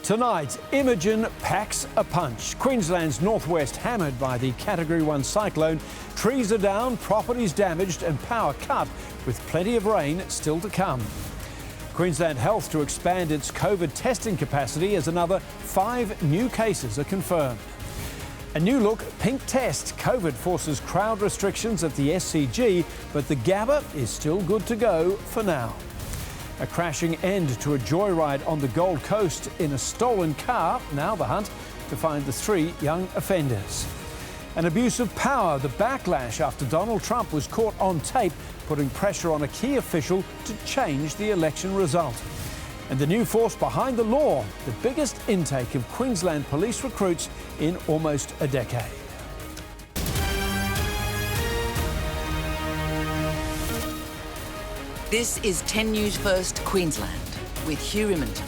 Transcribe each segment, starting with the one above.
Tonight, Imogen packs a punch. Queensland's northwest hammered by the Category 1 cyclone. Trees are down, properties damaged and power cut, with plenty of rain still to come. Queensland Health to expand its COVID testing capacity as another 5 new cases are confirmed. A new look, pink test. COVID forces crowd restrictions at the SCG, but the Gabba is still good to go for now. A crashing end to a joyride on the Gold Coast in a stolen car. Now the hunt to find the 3 young offenders. An abuse of power, the backlash after Donald Trump was caught on tape putting pressure on a key official to change the election result. And the new force behind the law, the biggest intake of Queensland police recruits in almost a decade. This is 10 News First Queensland with Hugh Riminton.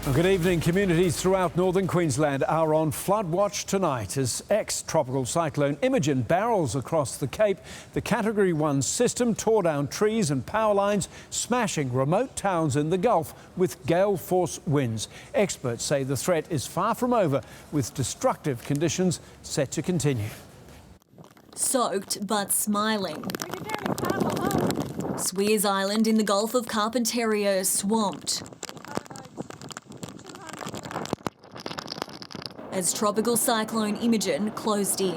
Well, good evening. Communities throughout northern Queensland are on flood watch tonight as ex-tropical cyclone Imogen barrels across the Cape. The Category 1 system tore down trees and power lines, smashing remote towns in the Gulf with gale force winds. Experts say the threat is far from over, with destructive conditions set to continue. Soaked but smiling. Swears Island in the Gulf of Carpentaria swamped. As tropical cyclone Imogen closed in.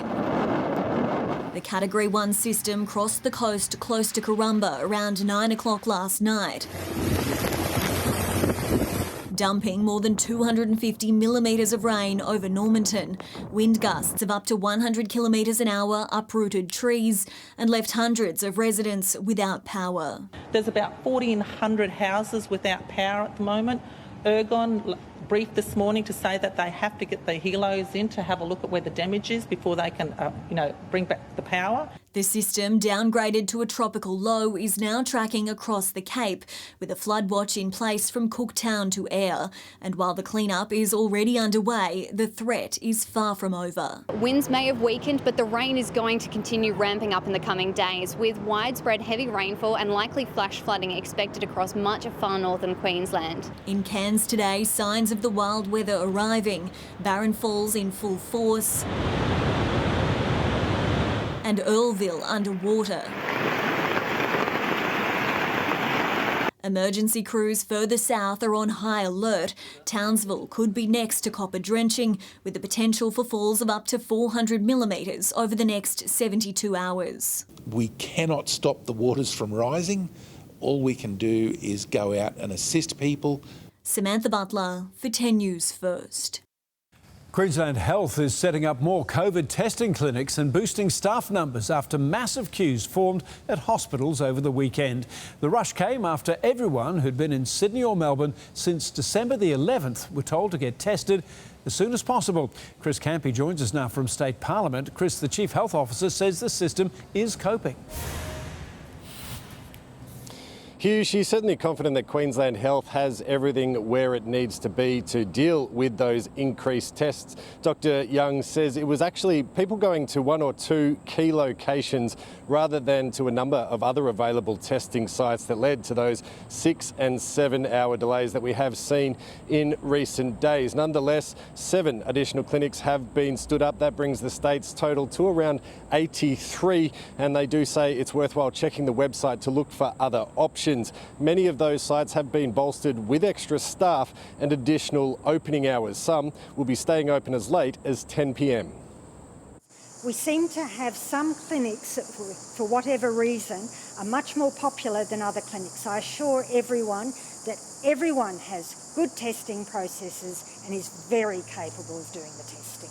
The Category 1 system crossed the coast close to Corumba around 9 o'clock last night, dumping more than 250 millimetres of rain over Riminton. Wind gusts of up to 100 kilometres an hour uprooted trees and left hundreds of residents without power. There's about 1,400 houses without power at the moment. Ergon briefed this morning to say that they have to get the helos in to have a look at where the damage is before they can, bring back the power. The system, downgraded to a tropical low, is now tracking across the Cape, with a flood watch in place from Cooktown to Ayr. And while the clean-up is already underway, the threat is far from over. Winds may have weakened, but the rain is going to continue ramping up in the coming days, with widespread heavy rainfall and likely flash flooding expected across much of far northern Queensland. In Cairns today, signs of the wild weather arriving. Barron Falls in full force and Earlville underwater. Emergency crews further south are on high alert. Townsville could be next to copper drenching, with the potential for falls of up to 400 millimetres over the next 72 hours. We cannot stop the waters from rising. All we can do is go out and assist people. Samantha Butler for 10 News First. Queensland Health is setting up more COVID testing clinics and boosting staff numbers after massive queues formed at hospitals over the weekend. The rush came after everyone who'd been in Sydney or Melbourne since December the 11th were told to get tested as soon as possible. Chris Campy joins us now from State Parliament. Chris, the Chief Health Officer, says the system is coping. Hugh, she's certainly confident that Queensland Health has everything where it needs to be to deal with those increased tests. Dr. Young says it was actually people going to 1 or 2 key locations rather than to a number of other available testing sites that led to those 6 and 7 hour delays that we have seen in recent days. Nonetheless, 7 additional clinics have been stood up. That brings the state's total to around 83, and they do say it's worthwhile checking the website to look for other options. Many of those sites have been bolstered with extra staff and additional opening hours. Some will be staying open as late as 10 p.m. We seem to have some clinics that, for whatever reason, are much more popular than other clinics. I assure everyone that everyone has good testing processes and is very capable of doing the testing.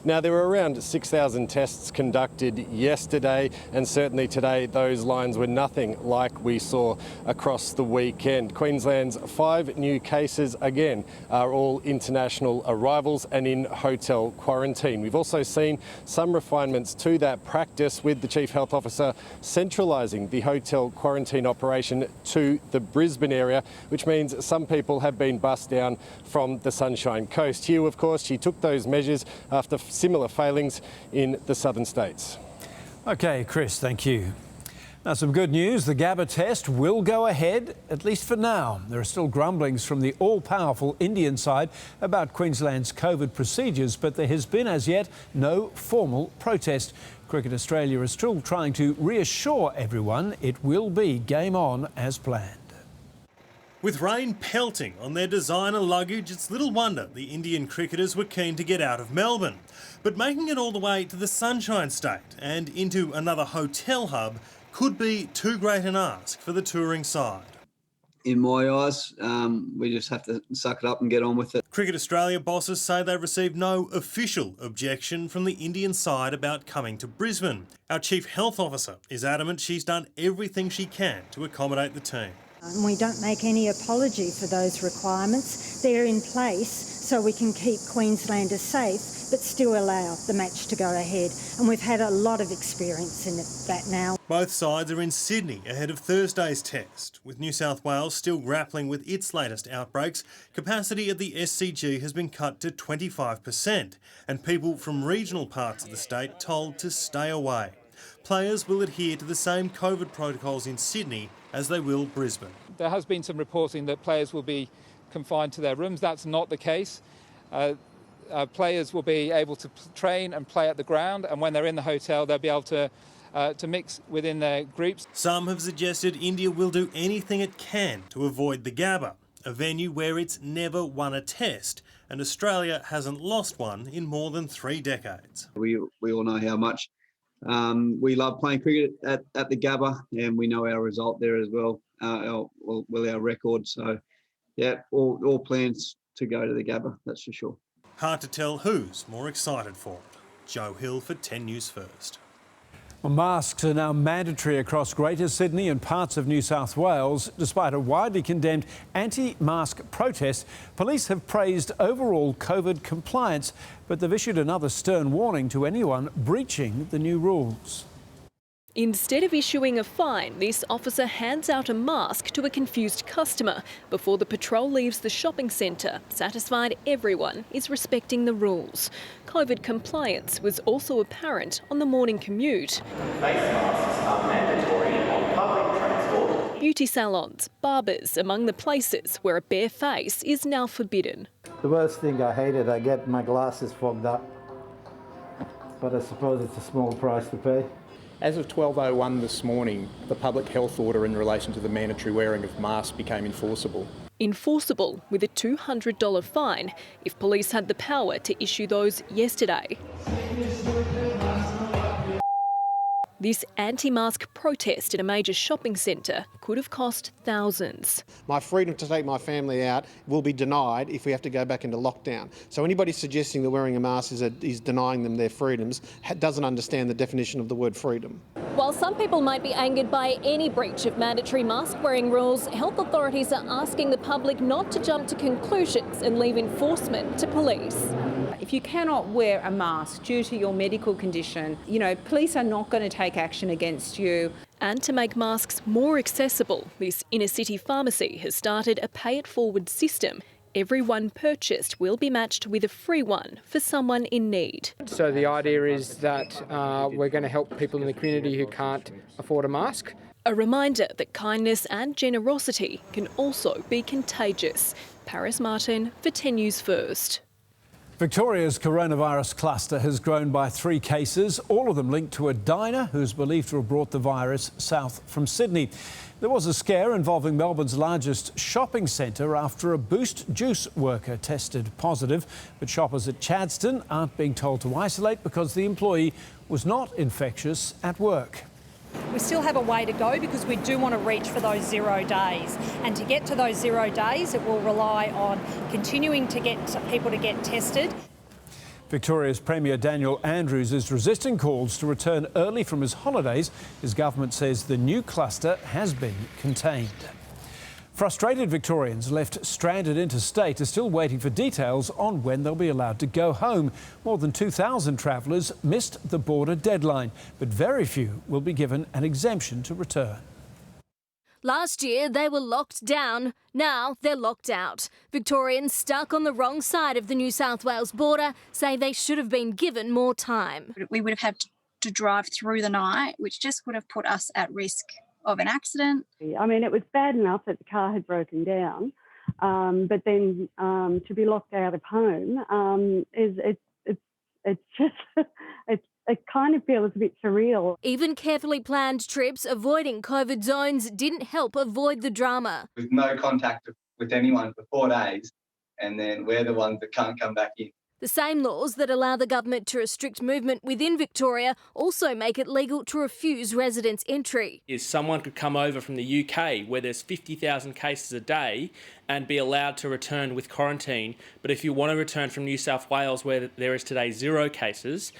Now, there were around 6,000 tests conducted yesterday, and certainly today those lines were nothing like we saw across the weekend. Queensland's 5 new cases, again, are all international arrivals and in hotel quarantine. We've also seen some refinements to that practice, with the Chief Health Officer centralising the hotel quarantine operation to the Brisbane area, which means some people have been bussed down from the Sunshine Coast. Hugh, of course, she took those measures after similar failings in the southern states. OK, Chris, thank you. Now, some good news. The Gabba test will go ahead, at least for now. There are still grumblings from the all-powerful Indian side about Queensland's COVID procedures, but there has been as yet no formal protest. Cricket Australia is still trying to reassure everyone it will be game on as planned. With rain pelting on their designer luggage, it's little wonder the Indian cricketers were keen to get out of Melbourne. But making it all the way to the Sunshine State and into another hotel hub could be too great an ask for the touring side. In my eyes, we just have to suck it up and get on with it. Cricket Australia bosses say they've received no official objection from the Indian side about coming to Brisbane. Our Chief Health Officer is adamant she's done everything she can to accommodate the team. We don't make any apology for those requirements. They're in place so we can keep Queenslanders safe but still allow the match to go ahead. And we've had a lot of experience in that now. Both sides are in Sydney ahead of Thursday's test. With New South Wales still grappling with its latest outbreaks, capacity at the SCG has been cut to 25%, and people from regional parts of the state told to stay away. Players will adhere to the same COVID protocols in Sydney as they will Brisbane. There has been some reporting that players will be confined to their rooms. That's not the case. Players will be able to train and play at the ground, and when they're in the hotel they'll be able to mix within their groups. Some have suggested India will do anything it can to avoid the Gabba, a venue where it's never won a test, and Australia hasn't lost one in more than 3 decades. We all know how much we love playing cricket at the Gabba, and we know our result there as well, our record. So, yeah, all plans to go to the Gabba, that's for sure. Hard to tell who's more excited for it. Joe Hill for 10 News First. Well, masks are now mandatory across Greater Sydney and parts of New South Wales. Despite a widely condemned anti-mask protest, police have praised overall COVID compliance, but they've issued another stern warning to anyone breaching the new rules. Instead of issuing a fine, this officer hands out a mask to a confused customer before the patrol leaves the shopping centre, satisfied everyone is respecting the rules. COVID compliance was also apparent on the morning commute. Face masks are mandatory on public transport. Beauty salons, barbers among the places where a bare face is now forbidden. The worst thing I hated, I get my glasses fogged up, but I suppose it's a small price to pay. As of 12:01 this morning, the public health order in relation to the mandatory wearing of masks became enforceable. Enforceable with a $200 fine if police had the power to issue those yesterday. This anti-mask protest in a major shopping centre could have cost thousands. My freedom to take my family out will be denied if we have to go back into lockdown. So anybody suggesting that wearing a mask is denying them their freedoms doesn't understand the definition of the word freedom. While some people might be angered by any breach of mandatory mask-wearing rules, health authorities are asking the public not to jump to conclusions and leave enforcement to police. If you cannot wear a mask due to your medical condition, police are not going to take action against you. And to make masks more accessible, this inner-city pharmacy has started a pay-it-forward system. Every one purchased will be matched with a free one for someone in need. So the idea is that we're going to help people in the community who can't afford a mask. A reminder that kindness and generosity can also be contagious. Paris Martin for 10 News First. Victoria's coronavirus cluster has grown by 3 cases, all of them linked to a diner who's believed to have brought the virus south from Sydney. There was a scare involving Melbourne's largest shopping centre after a Boost Juice worker tested positive, but shoppers at Chadstone aren't being told to isolate because the employee was not infectious at work. We still have a way to go because we do want to reach for those 0 days. And to get to those 0 days, it will rely on continuing to get people to get tested. Victoria's Premier Daniel Andrews is resisting calls to return early from his holidays. His government says the new cluster has been contained. Frustrated Victorians left stranded interstate are still waiting for details on when they'll be allowed to go home. More than 2,000 travellers missed the border deadline, but very few will be given an exemption to return. Last year they were locked down, now they're locked out. Victorians stuck on the wrong side of the New South Wales border say they should have been given more time. We would have had to drive through the night, which just would have put us at risk of an accident. I mean, it was bad enough that the car had broken down, but then to be locked out of home it's just it kind of feels a bit surreal. Even carefully planned trips avoiding COVID zones didn't help avoid the drama. With no contact with anyone for 4 days, and then we're the ones that can't come back in. The same laws that allow the government to restrict movement within Victoria also make it legal to refuse residents entry. Someone could come over from the UK where there's 50,000 cases a day and be allowed to return with quarantine. But if you want to return from New South Wales where there is today 0 cases,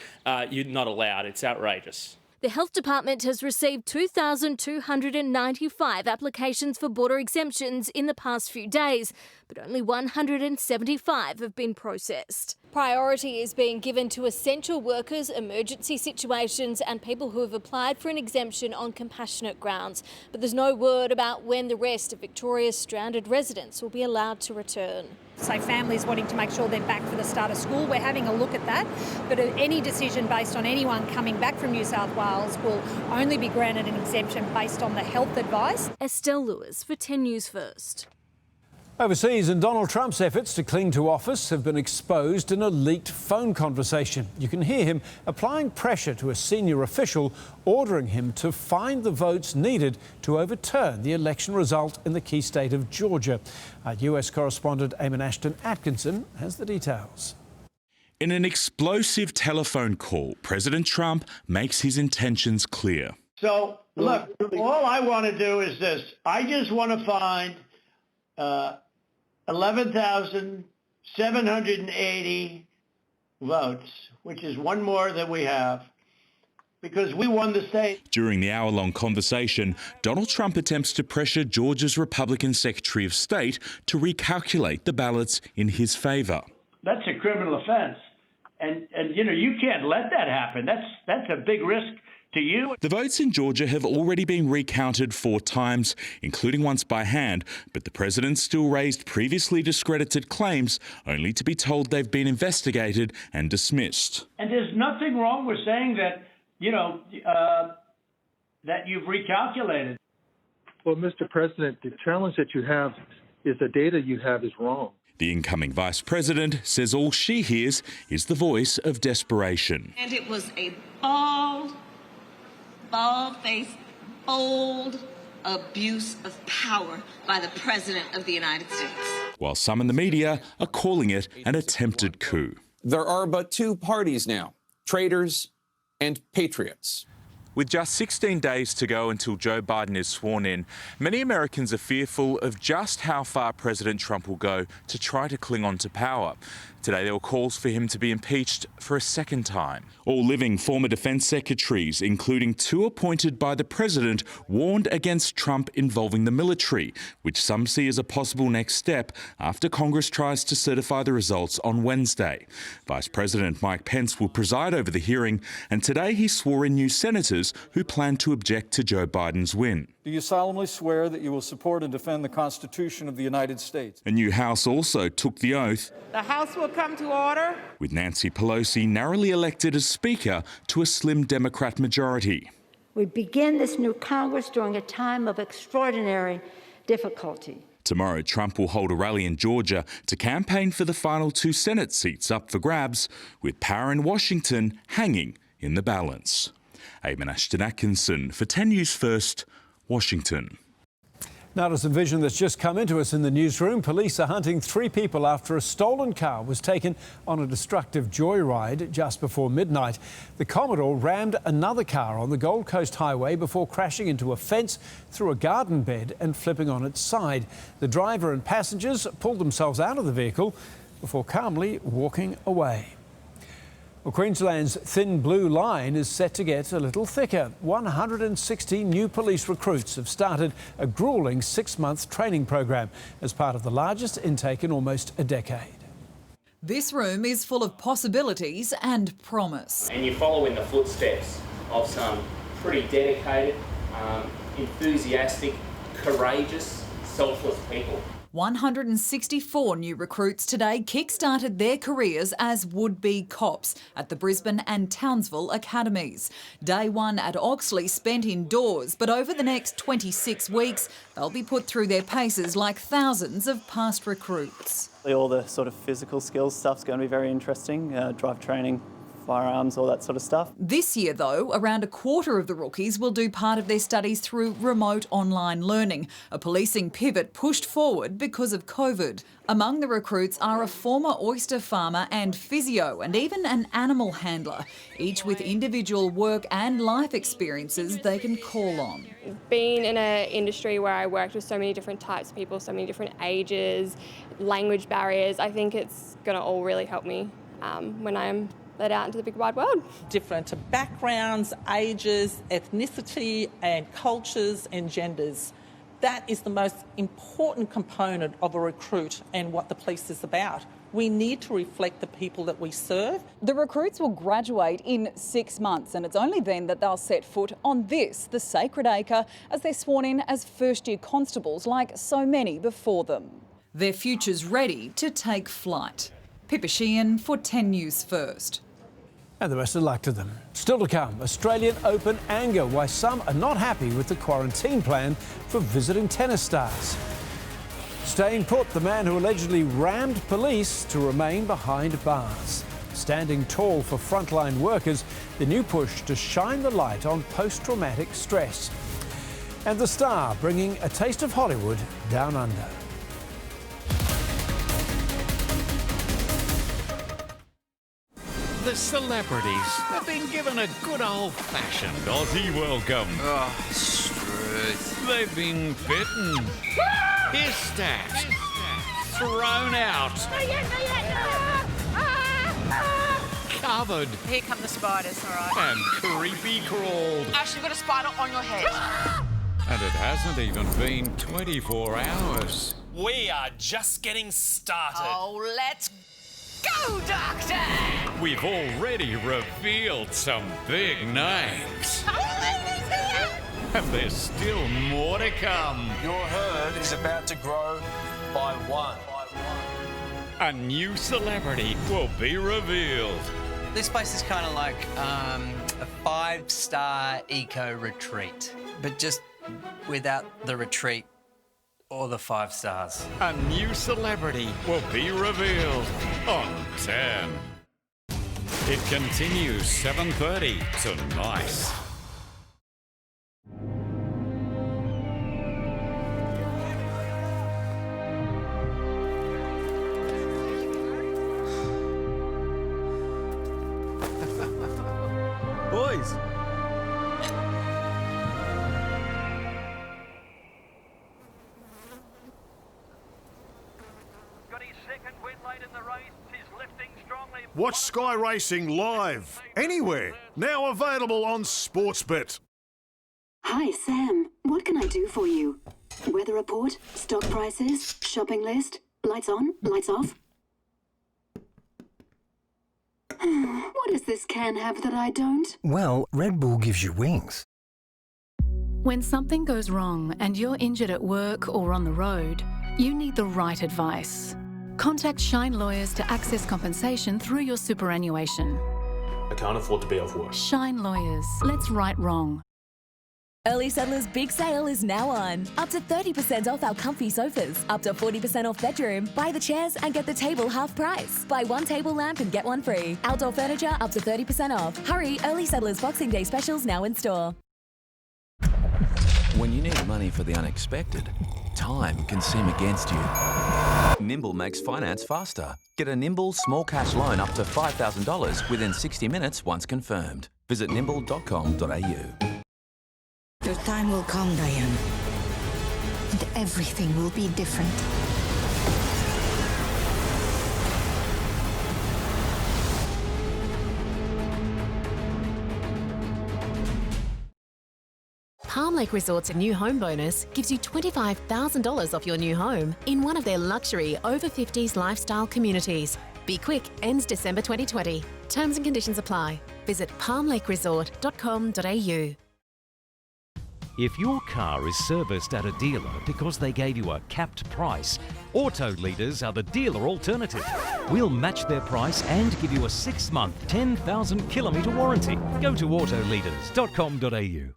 you're not allowed. It's outrageous. The Health Department has received 2,295 applications for border exemptions in the past few days, but only 175 have been processed. Priority is being given to essential workers, emergency situations and people who have applied for an exemption on compassionate grounds. But there's no word about when the rest of Victoria's stranded residents will be allowed to return. So families wanting to make sure they're back for the start of school, we're having a look at that. But any decision based on anyone coming back from New South Wales will only be granted an exemption based on the health advice. Estelle Lewis for 10 News First. Overseas, and Donald Trump's efforts to cling to office have been exposed in a leaked phone conversation. You can hear him applying pressure to a senior official, ordering him to find the votes needed to overturn the election result in the key state of Georgia. Our US correspondent Eamon Ashton-Atkinson has the details. In an explosive telephone call, President Trump makes his intentions clear. So, look, all I want to do is this. I just want to find 11,780 votes, which is one more than we have, because we won the state. During the hour-long conversation, Donald Trump attempts to pressure Georgia's Republican Secretary of State to recalculate the ballots in his favour. That's a criminal offense, and you know, you can't let that happen. That's a big risk to you. The votes in Georgia have already been recounted 4 times, including once by hand, but the president still raised previously discredited claims, only to be told they've been investigated and dismissed. And there's nothing wrong with saying that, you know, that you've recalculated. Well, Mr. President, the challenge that you have is the data you have is wrong. The incoming vice president says all she hears is the voice of desperation. And it was a bald-faced, bold abuse of power by the President of the United States. While some in the media are calling it an attempted coup. There are but 2 parties now, traitors and patriots. With just 16 days to go until Joe Biden is sworn in, many Americans are fearful of just how far President Trump will go to try to cling on to power. Today there were calls for him to be impeached for a second time. All living former defence secretaries, including 2 appointed by the president, warned against Trump involving the military, which some see as a possible next step after Congress tries to certify the results on Wednesday. Vice President Mike Pence will preside over the hearing, and today he swore in new senators who plan to object to Joe Biden's win. Do you solemnly swear that you will support and defend the Constitution of the United States? A new House also took the oath. The House will come to order. With Nancy Pelosi narrowly elected as Speaker to a slim Democrat majority. We begin this new Congress during a time of extraordinary difficulty. Tomorrow, Trump will hold a rally in Georgia to campaign for the final 2 Senate seats up for grabs, with power in Washington hanging in the balance. Eamon Ashton-Atkinson for 10 News First, Washington. Now to some vision that's just come into us in the newsroom. Police are hunting 3 people after a stolen car was taken on a destructive joyride just before midnight. The Commodore rammed another car on the Gold Coast Highway before crashing into a fence, through a garden bed and flipping on its side. The driver and passengers pulled themselves out of the vehicle before calmly walking away. Well, Queensland's thin blue line is set to get a little thicker. 160 new police recruits have started a gruelling 6-month training program as part of the largest intake in almost a decade. This room is full of possibilities and promise. And you follow in the footsteps of some pretty dedicated, enthusiastic, courageous, selfless people. 164 new recruits today kick-started their careers as would-be cops at the Brisbane and Townsville academies. Day one at Oxley spent indoors, but over the next 26 weeks, they'll be put through their paces like thousands of past recruits. All the sort of physical skills stuff's going to be very interesting, drive training, firearms, all that sort of stuff. This year, though, around a quarter of the rookies will do part of their studies through remote online learning, a policing pivot pushed forward because of COVID. Among the recruits are a former oyster farmer and physio, and even an animal handler, each with individual work and life experiences they can call on. Being in an industry where I worked with so many different types of people, so many different ages, language barriers, I think it's going to all really help me when I'm let out into the big wide world. Different backgrounds, ages, ethnicity and cultures and genders. That is the most important component of a recruit and what the police is about. We need to reflect the people that we serve. The recruits will graduate in 6 months, and it's only then that they'll set foot on this, the Sacred Acre, as they're sworn in as first-year constables like so many before them. Their future's ready to take flight. Pippa Sheehan for 10 News First. And the best of luck to them. Still to come, Australian Open anger, why some are not happy with the quarantine plan for visiting tennis stars. Staying put, the man who allegedly rammed police to remain behind bars. Standing tall for frontline workers, the new push to shine the light on post-traumatic stress. And The Star bringing a taste of Hollywood down under. The celebrities have been given a good old-fashioned Aussie welcome. Oh, Struth. They've been bitten, hissed at, thrown out, covered. Here come the spiders, all right. And creepy crawled. Ash, you've got a spider on your head. And it hasn't even been 24 hours. We are just getting started. Oh, let's go, Doctor! We've already revealed some big names. And there's still more to come. Your herd is about to grow by one. A new celebrity will be revealed. This place is kind of like a 5-star eco retreat, but just without the retreat or the 5 stars. A new celebrity will be revealed on 10. It continues 7:30 tonight. Boys! Watch Sky Racing live, anywhere, now available on Sportsbet. Hi, Sam. What can I do for you? Weather report, stock prices, shopping list, lights on, lights off? What does this can have that I don't? Well, Red Bull gives you wings. When something goes wrong and you're injured at work or on the road, you need the right advice. Contact Shine Lawyers to access compensation through your superannuation. I can't afford to be off work. Shine Lawyers. Let's right wrong. Early Settlers Big Sale is now on. Up to 30% off our comfy sofas. Up to 40% off bedroom. Buy the chairs and get the table half price. Buy one table lamp and get one free. Outdoor furniture up to 30% off. Hurry, Early Settlers Boxing Day specials now in store. When you need money for the unexpected, time can seem against you. Nimble makes finance faster. Get a Nimble small cash loan up to $5,000 within 60 minutes once confirmed. Visit nimble.com.au. Your time will come, Diane. And everything will be different. Palm Lake Resort's new home bonus gives you $25,000 off your new home in one of their luxury over 50s lifestyle communities. Be quick, ends December 2020. Terms and conditions apply. Visit palmlakeresort.com.au. If your car is serviced at a dealer because they gave you a capped price, Auto Leaders are the dealer alternative. We'll match their price and give you a 6-month, 10,000 kilometre warranty. Go to autoleaders.com.au.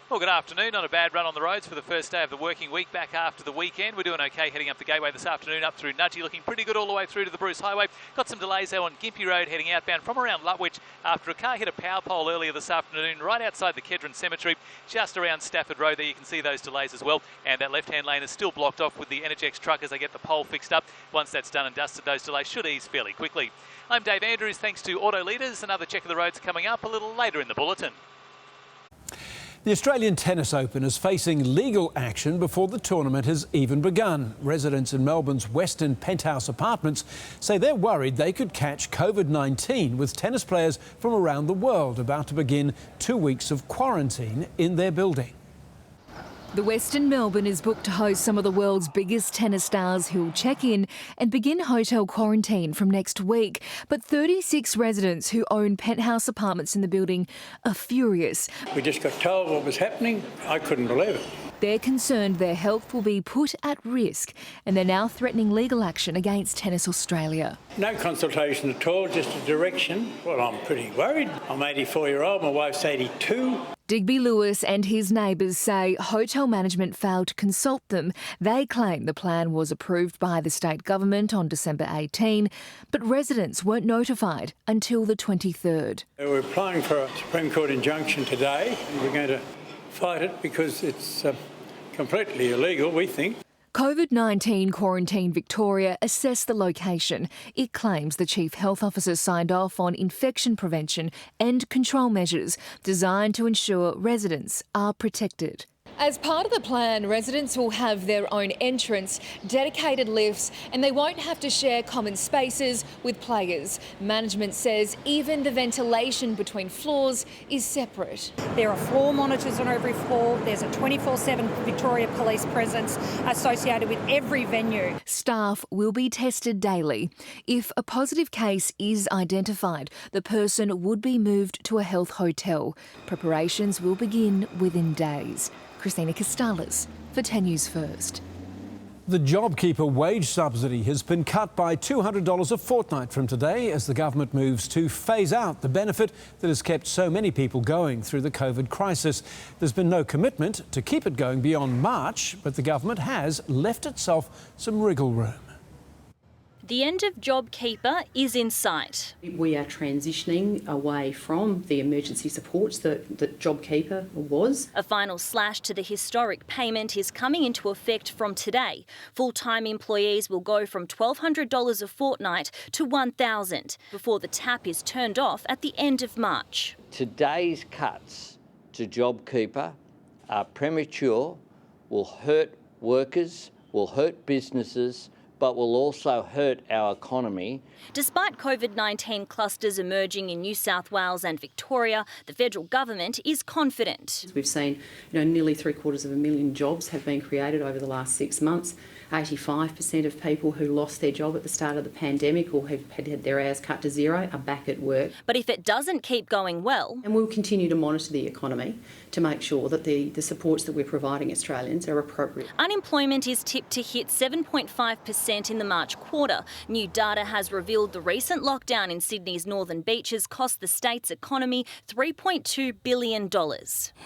Well, good afternoon. Not a bad run on the roads for the first day of the working week back after the weekend. We're doing okay heading up the Gateway this afternoon up through Nudgee, looking pretty good all the way through to the Bruce Highway. Got some delays though on Gympie Road heading outbound from around Lutwyche after a car hit a power pole earlier this afternoon right outside the Kedron Cemetery, just around Stafford Road. There you can see those delays as well. And that left-hand lane is still blocked off with the Energex truck as they get the pole fixed up. Once that's done and dusted, those delays should ease fairly quickly. I'm Dave Andrews. Thanks to Auto Leaders. Another check of the roads coming up a little later in the bulletin. The Australian Tennis Open is facing legal action before the tournament has even begun. Residents in Melbourne's Western penthouse apartments say they're worried they could catch COVID-19 with tennis players from around the world about to begin 2 weeks of quarantine in their building. The Western Melbourne is booked to host some of the world's biggest tennis stars who'll check in and begin hotel quarantine from next week. But 36 residents who own penthouse apartments in the building are furious. We just got told what was happening. I couldn't believe it. They're concerned their health will be put at risk and they're now threatening legal action against Tennis Australia. No consultation at all, just a direction. Well, I'm pretty worried. I'm 84-year-old, my wife's 82. Digby Lewis and his neighbours say hotel management failed to consult them. They claim the plan was approved by the state government on December 18, but residents weren't notified until the 23rd. We're applying for a Supreme Court injunction today and we're going to fight it because it's completely illegal, we think. COVID-19 Quarantine Victoria assessed the location. It claims the Chief Health Officer signed off on infection prevention and control measures designed to ensure residents are protected. As part of the plan, residents will have their own entrance, dedicated lifts, and they won't have to share common spaces with players. Management says even the ventilation between floors is separate. There are floor monitors on every floor. There's a 24/7 Victoria Police presence associated with every venue. Staff will be tested daily. If a positive case is identified, the person would be moved to a health hotel. Preparations will begin within days. Christina Costales for 10 News First. The JobKeeper wage subsidy has been cut by $200 a fortnight from today as the government moves to phase out the benefit that has kept so many people going through the COVID crisis. There's been no commitment to keep it going beyond March, but the government has left itself some wriggle room. The end of JobKeeper is in sight. We are transitioning away from the emergency supports that JobKeeper was. A final slash to the historic payment is coming into effect from today. Full-time employees will go from $1,200 a fortnight to $1,000 before the tap is turned off at the end of March. Today's cuts to JobKeeper are premature, will hurt workers, will hurt businesses, but will also hurt our economy. Despite COVID-19 clusters emerging in New South Wales and Victoria, the federal government is confident. We've seen nearly 750,000 jobs have been created over the last 6 months. 85% of people who lost their job at the start of the pandemic or have had their hours cut to zero are back at work. But if it doesn't keep going well... And we'll continue to monitor the economy to make sure that the supports that we're providing Australians are appropriate. Unemployment is tipped to hit 7.5% in the March quarter. New data has revealed the recent lockdown in Sydney's northern beaches cost the state's economy $3.2 billion.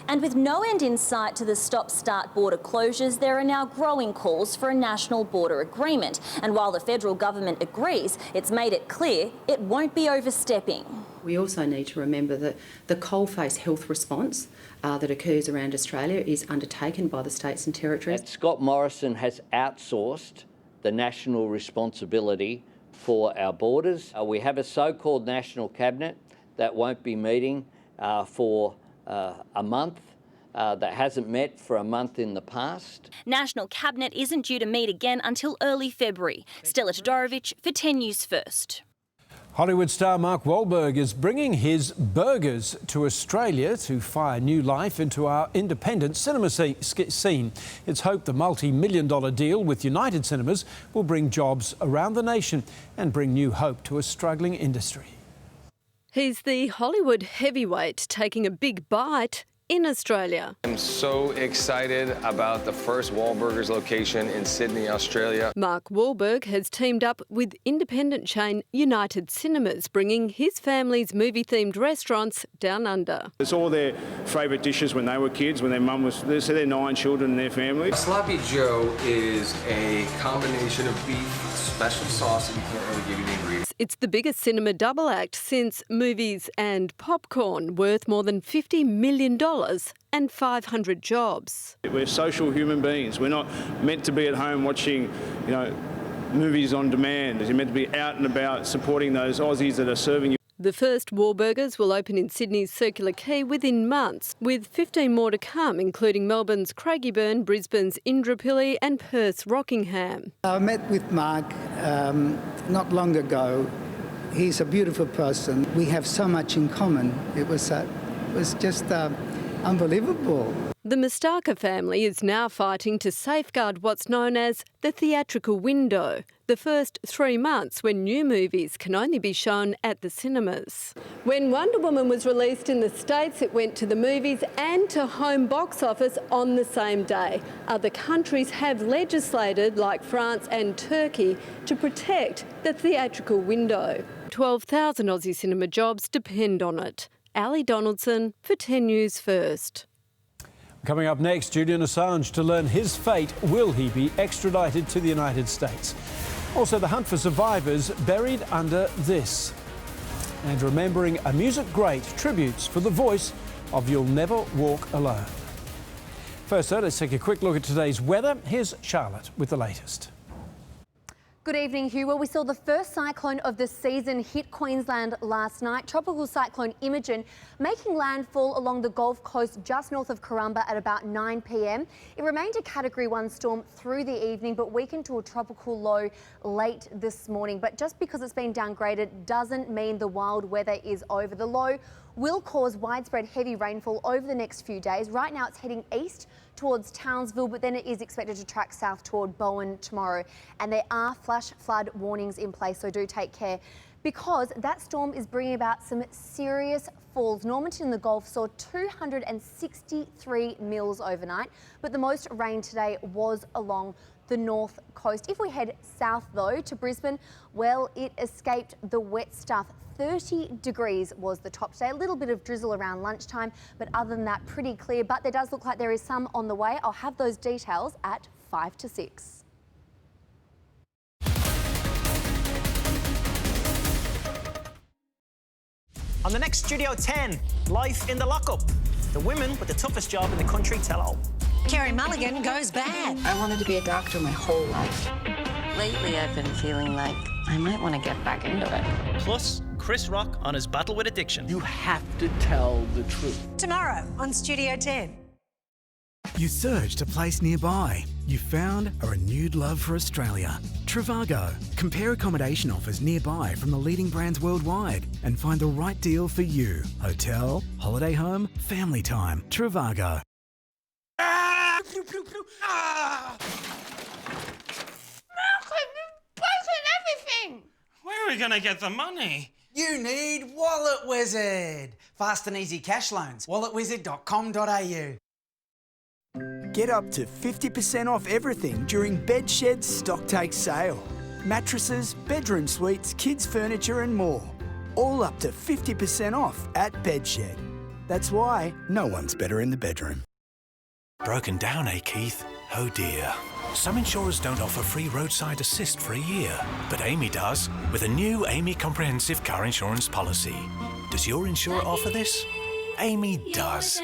And with no end in sight to the stop-start border closures, there are now growing calls for a national border agreement. And while the federal government agrees, it's made it clear it won't be overstepping. We also need to remember that the coalface health response that occurs around Australia is undertaken by the states and territories. And Scott Morrison has outsourced the national responsibility for our borders. We have a so-called National Cabinet that won't be meeting for a month. That hasn't met for a month in the past. National Cabinet isn't due to meet again until early February. Stella Todorovic for 10 News First. Hollywood star Mark Wahlberg is bringing his burgers to Australia to fire new life into our independent cinema scene. It's hoped the multi-million-dollar deal with United Cinemas will bring jobs around the nation and bring new hope to a struggling industry. He's the Hollywood heavyweight taking a big bite in Australia. I'm so excited about the first Wahlburgers location in Sydney, Australia. Mark Wahlberg has teamed up with independent chain United Cinemas, bringing his family's movie-themed restaurants down under. It's all their favourite dishes when they were kids, when their mum was... So they're 9 children in their family. Sloppy Joe is a combination of beef, special sauce, and you can't really give you the ingredients. It's the biggest cinema double act since Movies and Popcorn, worth more than $50 million and 500 jobs. We're social human beings. We're not meant to be at home watching, movies on demand. You're meant to be out and about supporting those Aussies that are serving you. The first Wahlburgers will open in Sydney's Circular Quay within months, with 15 more to come, including Melbourne's Craigieburn, Brisbane's Indooroopilly and Perth's Rockingham. I met with Mark not long ago. He's a beautiful person. We have so much in common. It was just unbelievable. The Mustaka family is now fighting to safeguard what's known as the theatrical window, the first 3 months when new movies can only be shown at the cinemas. When Wonder Woman was released in the States, it went to the movies and to home box office on the same day. Other countries have legislated, like France and Turkey, to protect the theatrical window. 12,000 Aussie cinema jobs depend on it. Ali Donaldson for 10 News First. Coming up next, Julian Assange to learn his fate. Will he be extradited to the United States? Also, the hunt for survivors buried under this. And remembering a music great, tributes for the voice of You'll Never Walk Alone. First, though, let's take a quick look at today's weather. Here's Charlotte with the latest. Good evening, Hugh. Well, we saw the first cyclone of the season hit Queensland last night. Tropical cyclone Imogen making landfall along the Gulf Coast just north of Karumba at about 9 p.m. It remained a Category 1 storm through the evening, but weakened to a tropical low late this morning. But just because it's been downgraded doesn't mean the wild weather is over. The low will cause widespread heavy rainfall over the next few days. Right now it's heading east towards Townsville, but then it is expected to track south toward Bowen tomorrow. And there are flash flood warnings in place, so do take care, because that storm is bringing about some serious falls. Normanton in the Gulf saw 263 mils overnight, but the most rain today was along the north coast. If we head south though to Brisbane, well, it escaped the wet stuff. 30 degrees was the top today. A little bit of drizzle around lunchtime, but other than that, pretty clear. But there does look like there is some on the way. I'll have those details at 5 to 6. On the next Studio 10, life in the lockup. The women with the toughest job in the country tell all. Kerry Mulligan goes bad. I wanted to be a doctor my whole life. Lately, I've been feeling like I might want to get back into it. Plus, Chris Rock on his battle with addiction. You have to tell the truth. Tomorrow on Studio 10. You searched a place nearby. You found a renewed love for Australia. Trivago. Compare accommodation offers nearby from the leading brands worldwide and find the right deal for you. Hotel, holiday home, family time. Trivago. Where are we going to get the money? You need Wallet Wizard. Fast and easy cash loans. walletwizard.com.au. Get up to 50% off everything during Bedshed's Stocktake sale. Mattresses, bedroom suites, kids' furniture and more. All up to 50% off at Bedshed. That's why no one's better in the bedroom. Broken down, eh, Keith? Oh dear. Some insurers don't offer free roadside assist for a year, but Amy does, with a new Amy Comprehensive Car Insurance Policy. Does your insurer offer this? Amy does.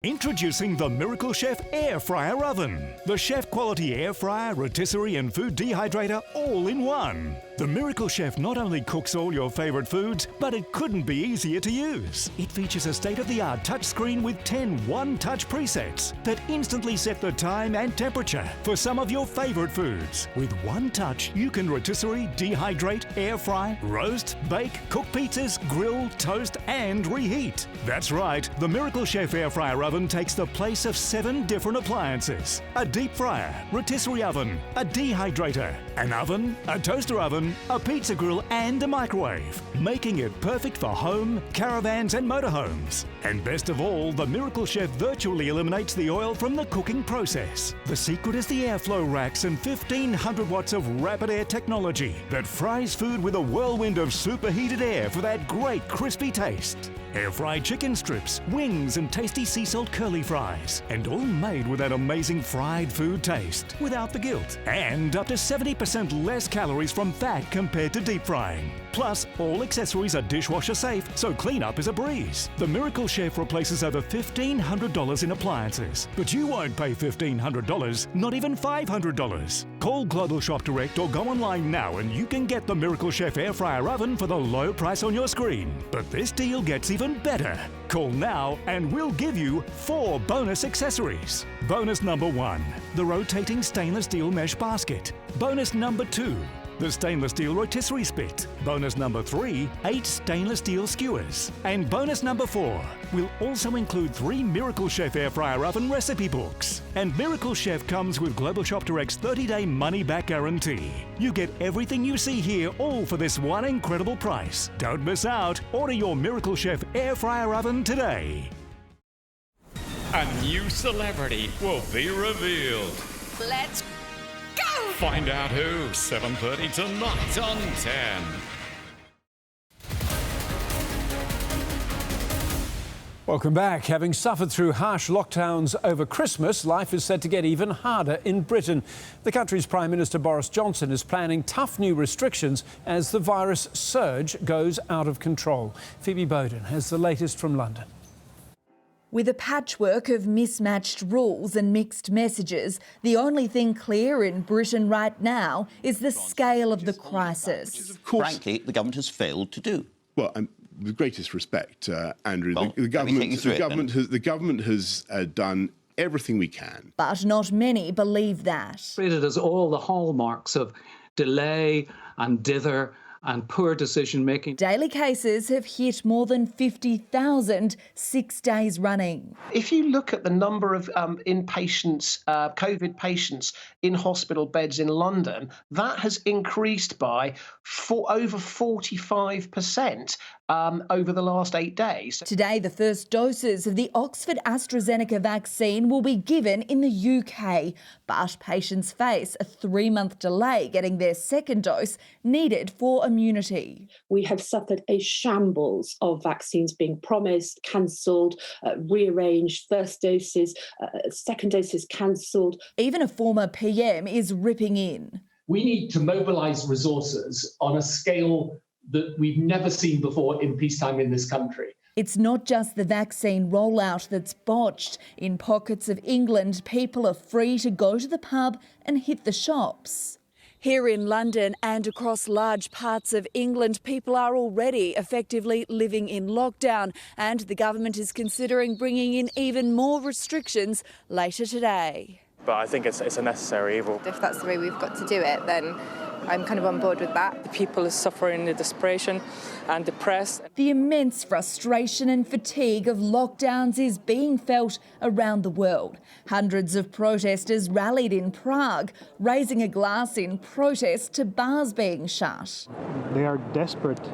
Introducing the Miracle Chef Air Fryer Oven. The chef quality air fryer, rotisserie and food dehydrator all in one. The Miracle Chef not only cooks all your favourite foods, but it couldn't be easier to use. It features a state-of-the-art touchscreen with 10 one-touch presets that instantly set the time and temperature for some of your favourite foods. With one touch, you can rotisserie, dehydrate, air fry, roast, bake, cook pizzas, grill, toast and reheat. That's right, the Miracle Chef Air Fryer Oven takes the place of 7 different appliances. A deep fryer, rotisserie oven, a dehydrator, an oven, a toaster oven oven, a pizza grill and a microwave, making it perfect for home, caravans and motorhomes. And best of all, the Miracle Chef virtually eliminates the oil from the cooking process. The secret is the airflow racks and 1500 watts of rapid air technology that fries food with a whirlwind of superheated air for that great crispy taste. Air-fried chicken strips, wings and tasty sea salt curly fries. And all made with that amazing fried food taste, without the guilt. And up to 70% less calories from fat compared to deep frying. Plus, all accessories are dishwasher safe, so cleanup is a breeze. The Miracle Chef replaces over $1,500 in appliances. But you won't pay $1,500, not even $500. Call Global Shop Direct or go online now and you can get the Miracle Chef Air Fryer Oven for the low price on your screen. But this deal gets even better. Call now and we'll give you 4 bonus accessories. Bonus number 1, the rotating stainless steel mesh basket. Bonus number 2, the stainless steel rotisserie spit. Bonus number 3, 8 stainless steel skewers. And bonus number 4 will also include 3 Miracle Chef Air Fryer Oven recipe books. And Miracle Chef comes with Global Shop Direct's 30-day money-back guarantee. You get everything you see here, all for this one incredible price. Don't miss out. Order your Miracle Chef Air Fryer Oven today. A new celebrity will be revealed. Let's go! Find out who, 7:30 tonight on 10. Welcome back. Having suffered through harsh lockdowns over Christmas, life is set to get even harder in Britain. The country's Prime Minister Boris Johnson is planning tough new restrictions as the virus surge goes out of control. Phoebe Bowden has the latest from London. With a patchwork of mismatched rules and mixed messages, the only thing clear in Britain right now is the scale of the crisis. Of course, frankly, the government has failed to do. Well, with the greatest respect, Andrew, Well, the government has done everything we can. But not many believe that. It has all the hallmarks of delay and dither and poor decision-making. Daily cases have hit more than 50,000 6 days running. If you look at the number of inpatients, COVID patients in hospital beds in London, that has increased by over 45% over the last 8 days. Today, the first doses of the Oxford AstraZeneca vaccine will be given in the UK, but patients face a 3-month delay getting their second dose needed for immunity. We have suffered a shambles of vaccines being promised, cancelled, rearranged, first doses, second doses cancelled. Even a former PM is ripping in. We need to mobilise resources on a scale that we've never seen before in peacetime in this country. It's not just the vaccine rollout that's botched. In pockets of England, people are free to go to the pub and hit the shops. Here in London and across large parts of England, people are already effectively living in lockdown, and the government is considering bringing in even more restrictions later today. But I think it's a necessary evil. If that's the way we've got to do it, then I'm kind of on board with that. The people are suffering the desperation and depressed. The immense frustration and fatigue of lockdowns is being felt around the world. Hundreds of protesters rallied in Prague, raising a glass in protest to bars being shut. They are desperate,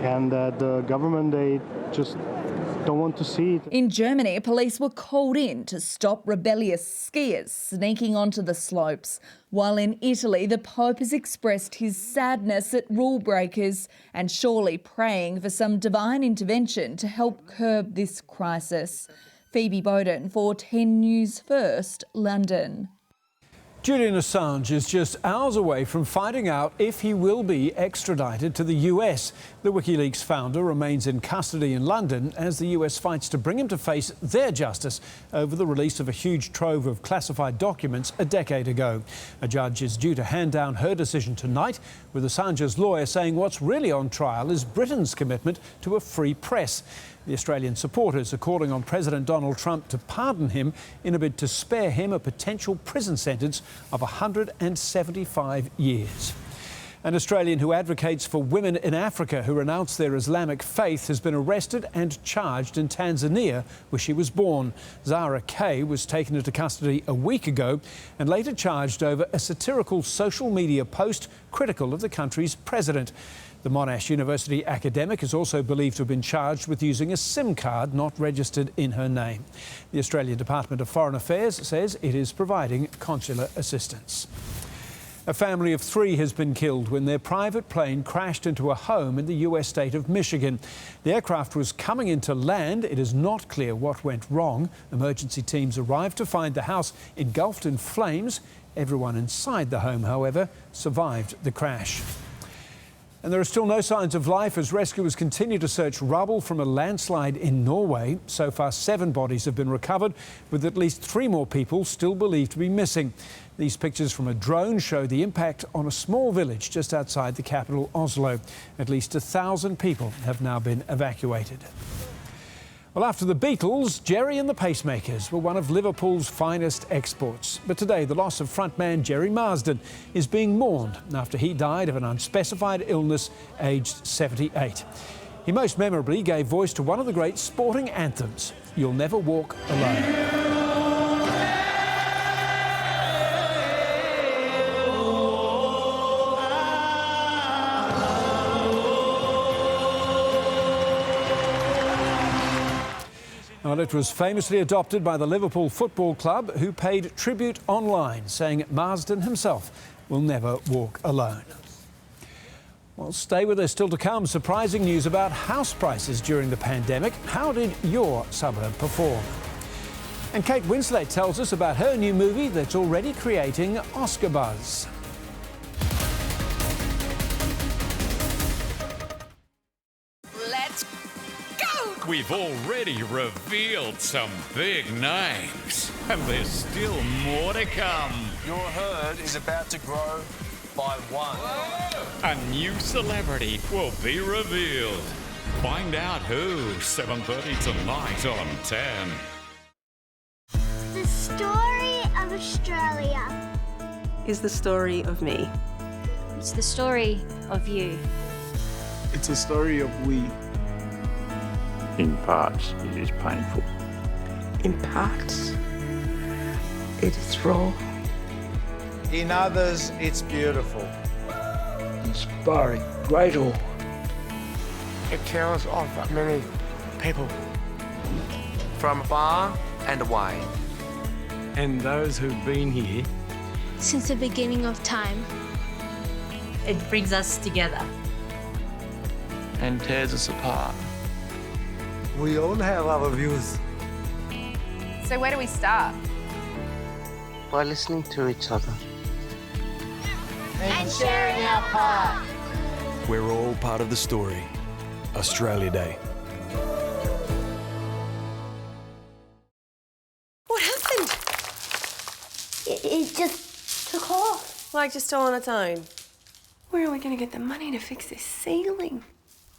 and the government, they just don't want to see it. In Germany, police were called in to stop rebellious skiers sneaking onto the slopes. While in Italy, the Pope has expressed his sadness at rule breakers and surely praying for some divine intervention to help curb this crisis. Phoebe Bowden for 10 News First, London. Julian Assange is just hours away from finding out if he will be extradited to the US. The WikiLeaks founder remains in custody in London as the US fights to bring him to face their justice over the release of a huge trove of classified documents a decade ago. A judge is due to hand down her decision tonight, with Assange's lawyer saying what's really on trial is Britain's commitment to a free press. The Australian supporters are calling on President Donald Trump to pardon him in a bid to spare him a potential prison sentence of 175 years. An Australian who advocates for women in Africa who renounce their Islamic faith has been arrested and charged in Tanzania, where she was born. Zara Kay was taken into custody a week ago and later charged over a satirical social media post critical of the country's president. The Monash University academic is also believed to have been charged with using a SIM card not registered in her name. The Australian Department of Foreign Affairs says it is providing consular assistance. A family of 3 has been killed when their private plane crashed into a home in the US state of Michigan. The aircraft was coming into land. It is not clear what went wrong. Emergency teams arrived to find the house engulfed in flames. Everyone inside the home, however, survived the crash. And there are still no signs of life as rescuers continue to search rubble from a landslide in Norway. So far, 7 bodies have been recovered, with at least 3 more people still believed to be missing. These pictures from a drone show the impact on a small village just outside the capital, Oslo. At least 1,000 people have now been evacuated. Well, after the Beatles, Jerry and the Pacemakers were one of Liverpool's finest exports. But today, the loss of frontman Jerry Marsden is being mourned after he died of an unspecified illness aged 78. He most memorably gave voice to one of the great sporting anthems, You'll Never Walk Alone. Well, it was famously adopted by the Liverpool Football Club, who paid tribute online, saying Marsden himself will never walk alone. Well, stay with us. Still to come, surprising news about house prices during the pandemic. How did your suburb perform? And Kate Winslet tells us about her new movie that's already creating Oscar buzz. We've already revealed some big names, and there's still more to come. Your herd is about to grow by 1. A new celebrity will be revealed. Find out who, 7:30 tonight on 10. The story of Australia Is the story of me. It's the story of you. It's a story of we. In parts, it is painful. In parts, it is raw. In others, it's beautiful. Inspiring, great awe. It tells of many people from far and away. And those who've been here Since the beginning of time. It brings us together. And tears us apart. We all have our views. So where do we start? By listening to each other. And sharing our part. We're all part of the story. Australia Day. What happened? It just took off. Like just all on its own. Where are we going to get the money to fix this ceiling?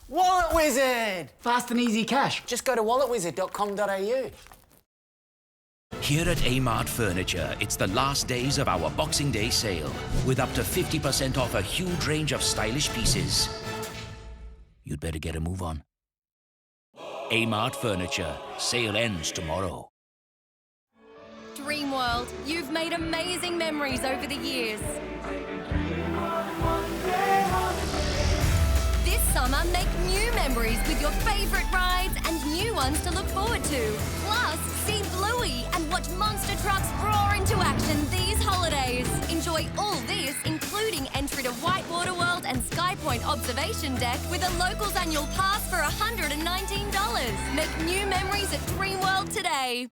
Wallet Wizard! Fast and easy cash. Just go to walletwizard.com.au. Here at Amart Furniture, it's the last days of our Boxing Day sale, with up to 50% off a huge range of stylish pieces. You'd better get a move on. Amart Furniture. Sale ends tomorrow. Dreamworld, you've made amazing memories over the years. This summer, make new memories with your favourite rides and new ones to look forward to. Plus, see Bluey and watch monster trucks roar into action these holidays. Enjoy all this, including entry to Whitewater World and Sky Point Observation Deck with a locals annual pass for $119. Make new memories at Dreamworld today.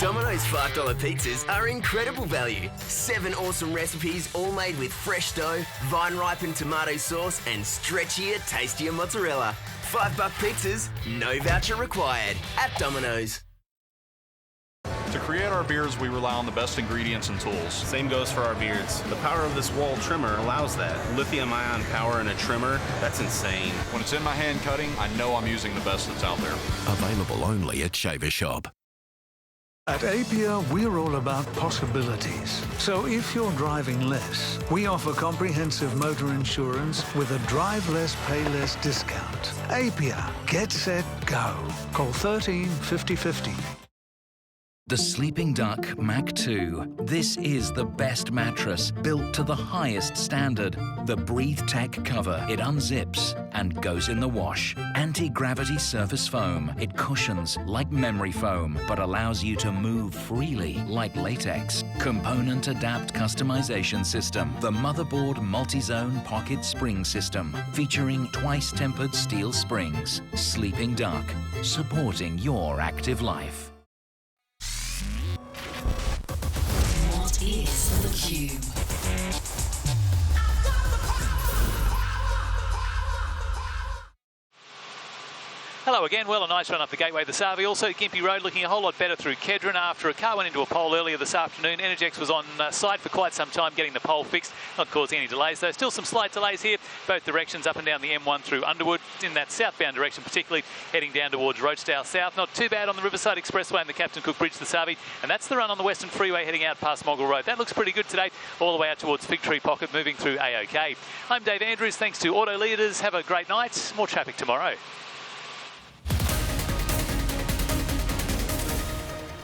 Domino's $5 pizzas are incredible value. 7 awesome recipes, all made with fresh dough, vine-ripened tomato sauce, and stretchier, tastier mozzarella. $5 pizzas, no voucher required. At Domino's. To create our beards, we rely on the best ingredients and tools. Same goes for our beards. The power of this wall trimmer allows that. Lithium-ion power in a trimmer, that's insane. When it's in my hand cutting, I know I'm using the best that's out there. Available only at Shaver Shop. At Apia, we're all about possibilities. So if you're driving less, we offer comprehensive motor insurance with a drive less, pay less discount. Apia, get set, go. Call 13 50 50. The Sleeping Duck Mac 2. This is the best mattress, built to the highest standard. The Breathe Tech cover. It unzips and goes in the wash. Anti-gravity surface foam. It cushions like memory foam, but allows you to move freely like latex. Component adapt customization system. The Motherboard multi-zone pocket spring system, featuring twice tempered steel springs. Sleeping Duck, supporting your active life. What is the Cube? Hello again. Well, a nice run up the Gateway this Harvey. Also, Gympie Road looking a whole lot better through Kedron after a car went into a pole earlier this afternoon. Energex was on site for quite some time getting the pole fixed, not causing any delays though. Still some slight delays here, both directions up and down the M1 through Underwood, in that southbound direction, particularly heading down towards Rochedale South. Not too bad on the Riverside Expressway and the Captain Cook Bridge this Harvey. And that's the run on the Western Freeway heading out past Moggle Road. That looks pretty good today, all the way out towards Fig Tree Pocket, moving through AOK. I'm Dave Andrews. Thanks to Auto Leaders. Have a great night. More traffic tomorrow.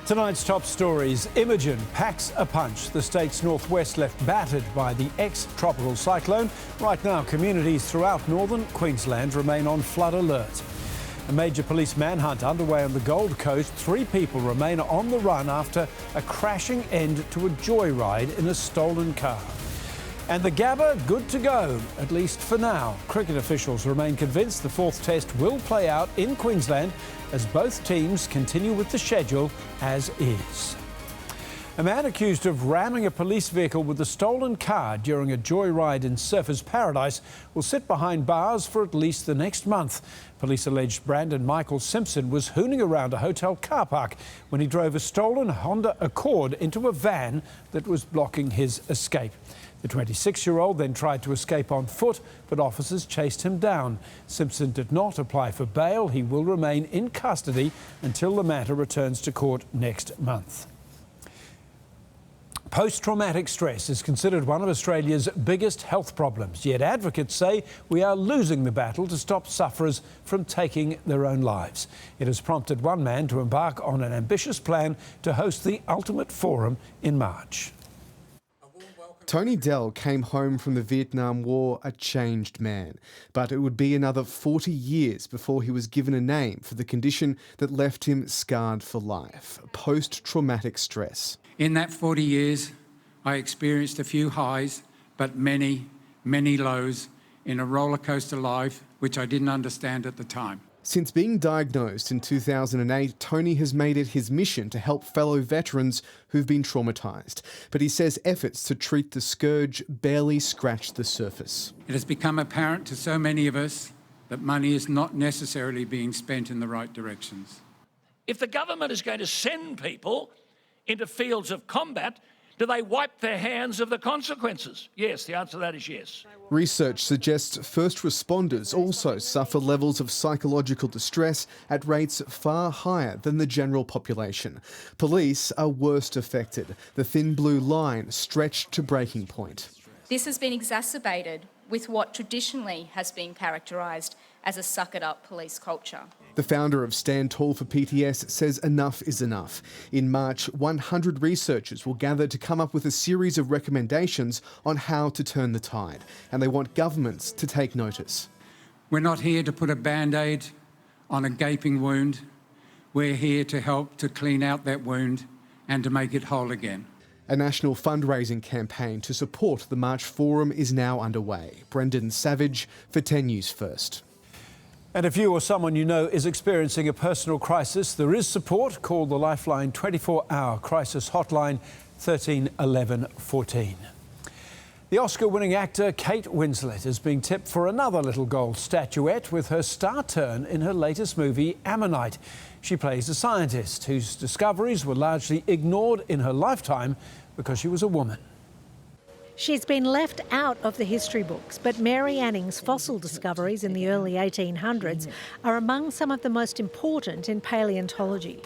Tonight's top stories. Imogen packs a punch. The state's northwest left battered by the ex-tropical cyclone. Right now, communities throughout northern Queensland remain on flood alert. A major police manhunt underway on the Gold Coast. 3 people remain on the run after a crashing end to a joyride in a stolen car. And the Gabba good to go, at least for now. Cricket officials remain convinced the 4th test will play out in Queensland as both teams continue with the schedule as is. A man accused of ramming a police vehicle with a stolen car during a joyride in Surfers Paradise will sit behind bars for at least the next month. Police alleged Brandon Michael Simpson was hooning around a hotel car park when he drove a stolen Honda Accord into a van that was blocking his escape. The 26-year-old then tried to escape on foot, but officers chased him down. Simpson did not apply for bail. He will remain in custody until the matter returns to court next month. Post-traumatic stress is considered one of Australia's biggest health problems, yet advocates say we are losing the battle to stop sufferers from taking their own lives. It has prompted one man to embark on an ambitious plan to host the Ultimate Forum in March. Tony Dell came home from the Vietnam War a changed man, but it would be another 40 years before he was given a name for the condition that left him scarred for life: post-traumatic stress. In that 40 years, I experienced a few highs, but many, many lows in a roller coaster life which I didn't understand at the time. Since being diagnosed in 2008, Tony has made it his mission to help fellow veterans who've been traumatised. But he says efforts to treat the scourge barely scratch the surface. It has become apparent to so many of us that money is not necessarily being spent in the right directions. If the government is going to send people into fields of combat, do they wipe their hands of the consequences? Yes, the answer to that is yes. Research suggests first responders also suffer levels of psychological distress at rates far higher than the general population. Police are worst affected, the thin blue line stretched to breaking point. This has been exacerbated with what traditionally has been characterised as a suck-it-up police culture. The founder of Stand Tall for PTS says enough is enough. In March, 100 researchers will gather to come up with a series of recommendations on how to turn the tide, and they want governments to take notice. We're not here to put a Band-Aid on a gaping wound. We're here to help to clean out that wound and to make it whole again. A national fundraising campaign to support the March Forum is now underway. Brendan Savage for 10 News First. And if you or someone you know is experiencing a personal crisis, there is support. Call the Lifeline 24-hour crisis hotline 13 11 14. The Oscar-winning actor Kate Winslet is being tipped for another little gold statuette with her star turn in her latest movie, Ammonite. She plays a scientist whose discoveries were largely ignored in her lifetime because she was a woman. She's been left out of the history books, but Mary Anning's fossil discoveries in the early 1800s are among some of the most important in paleontology.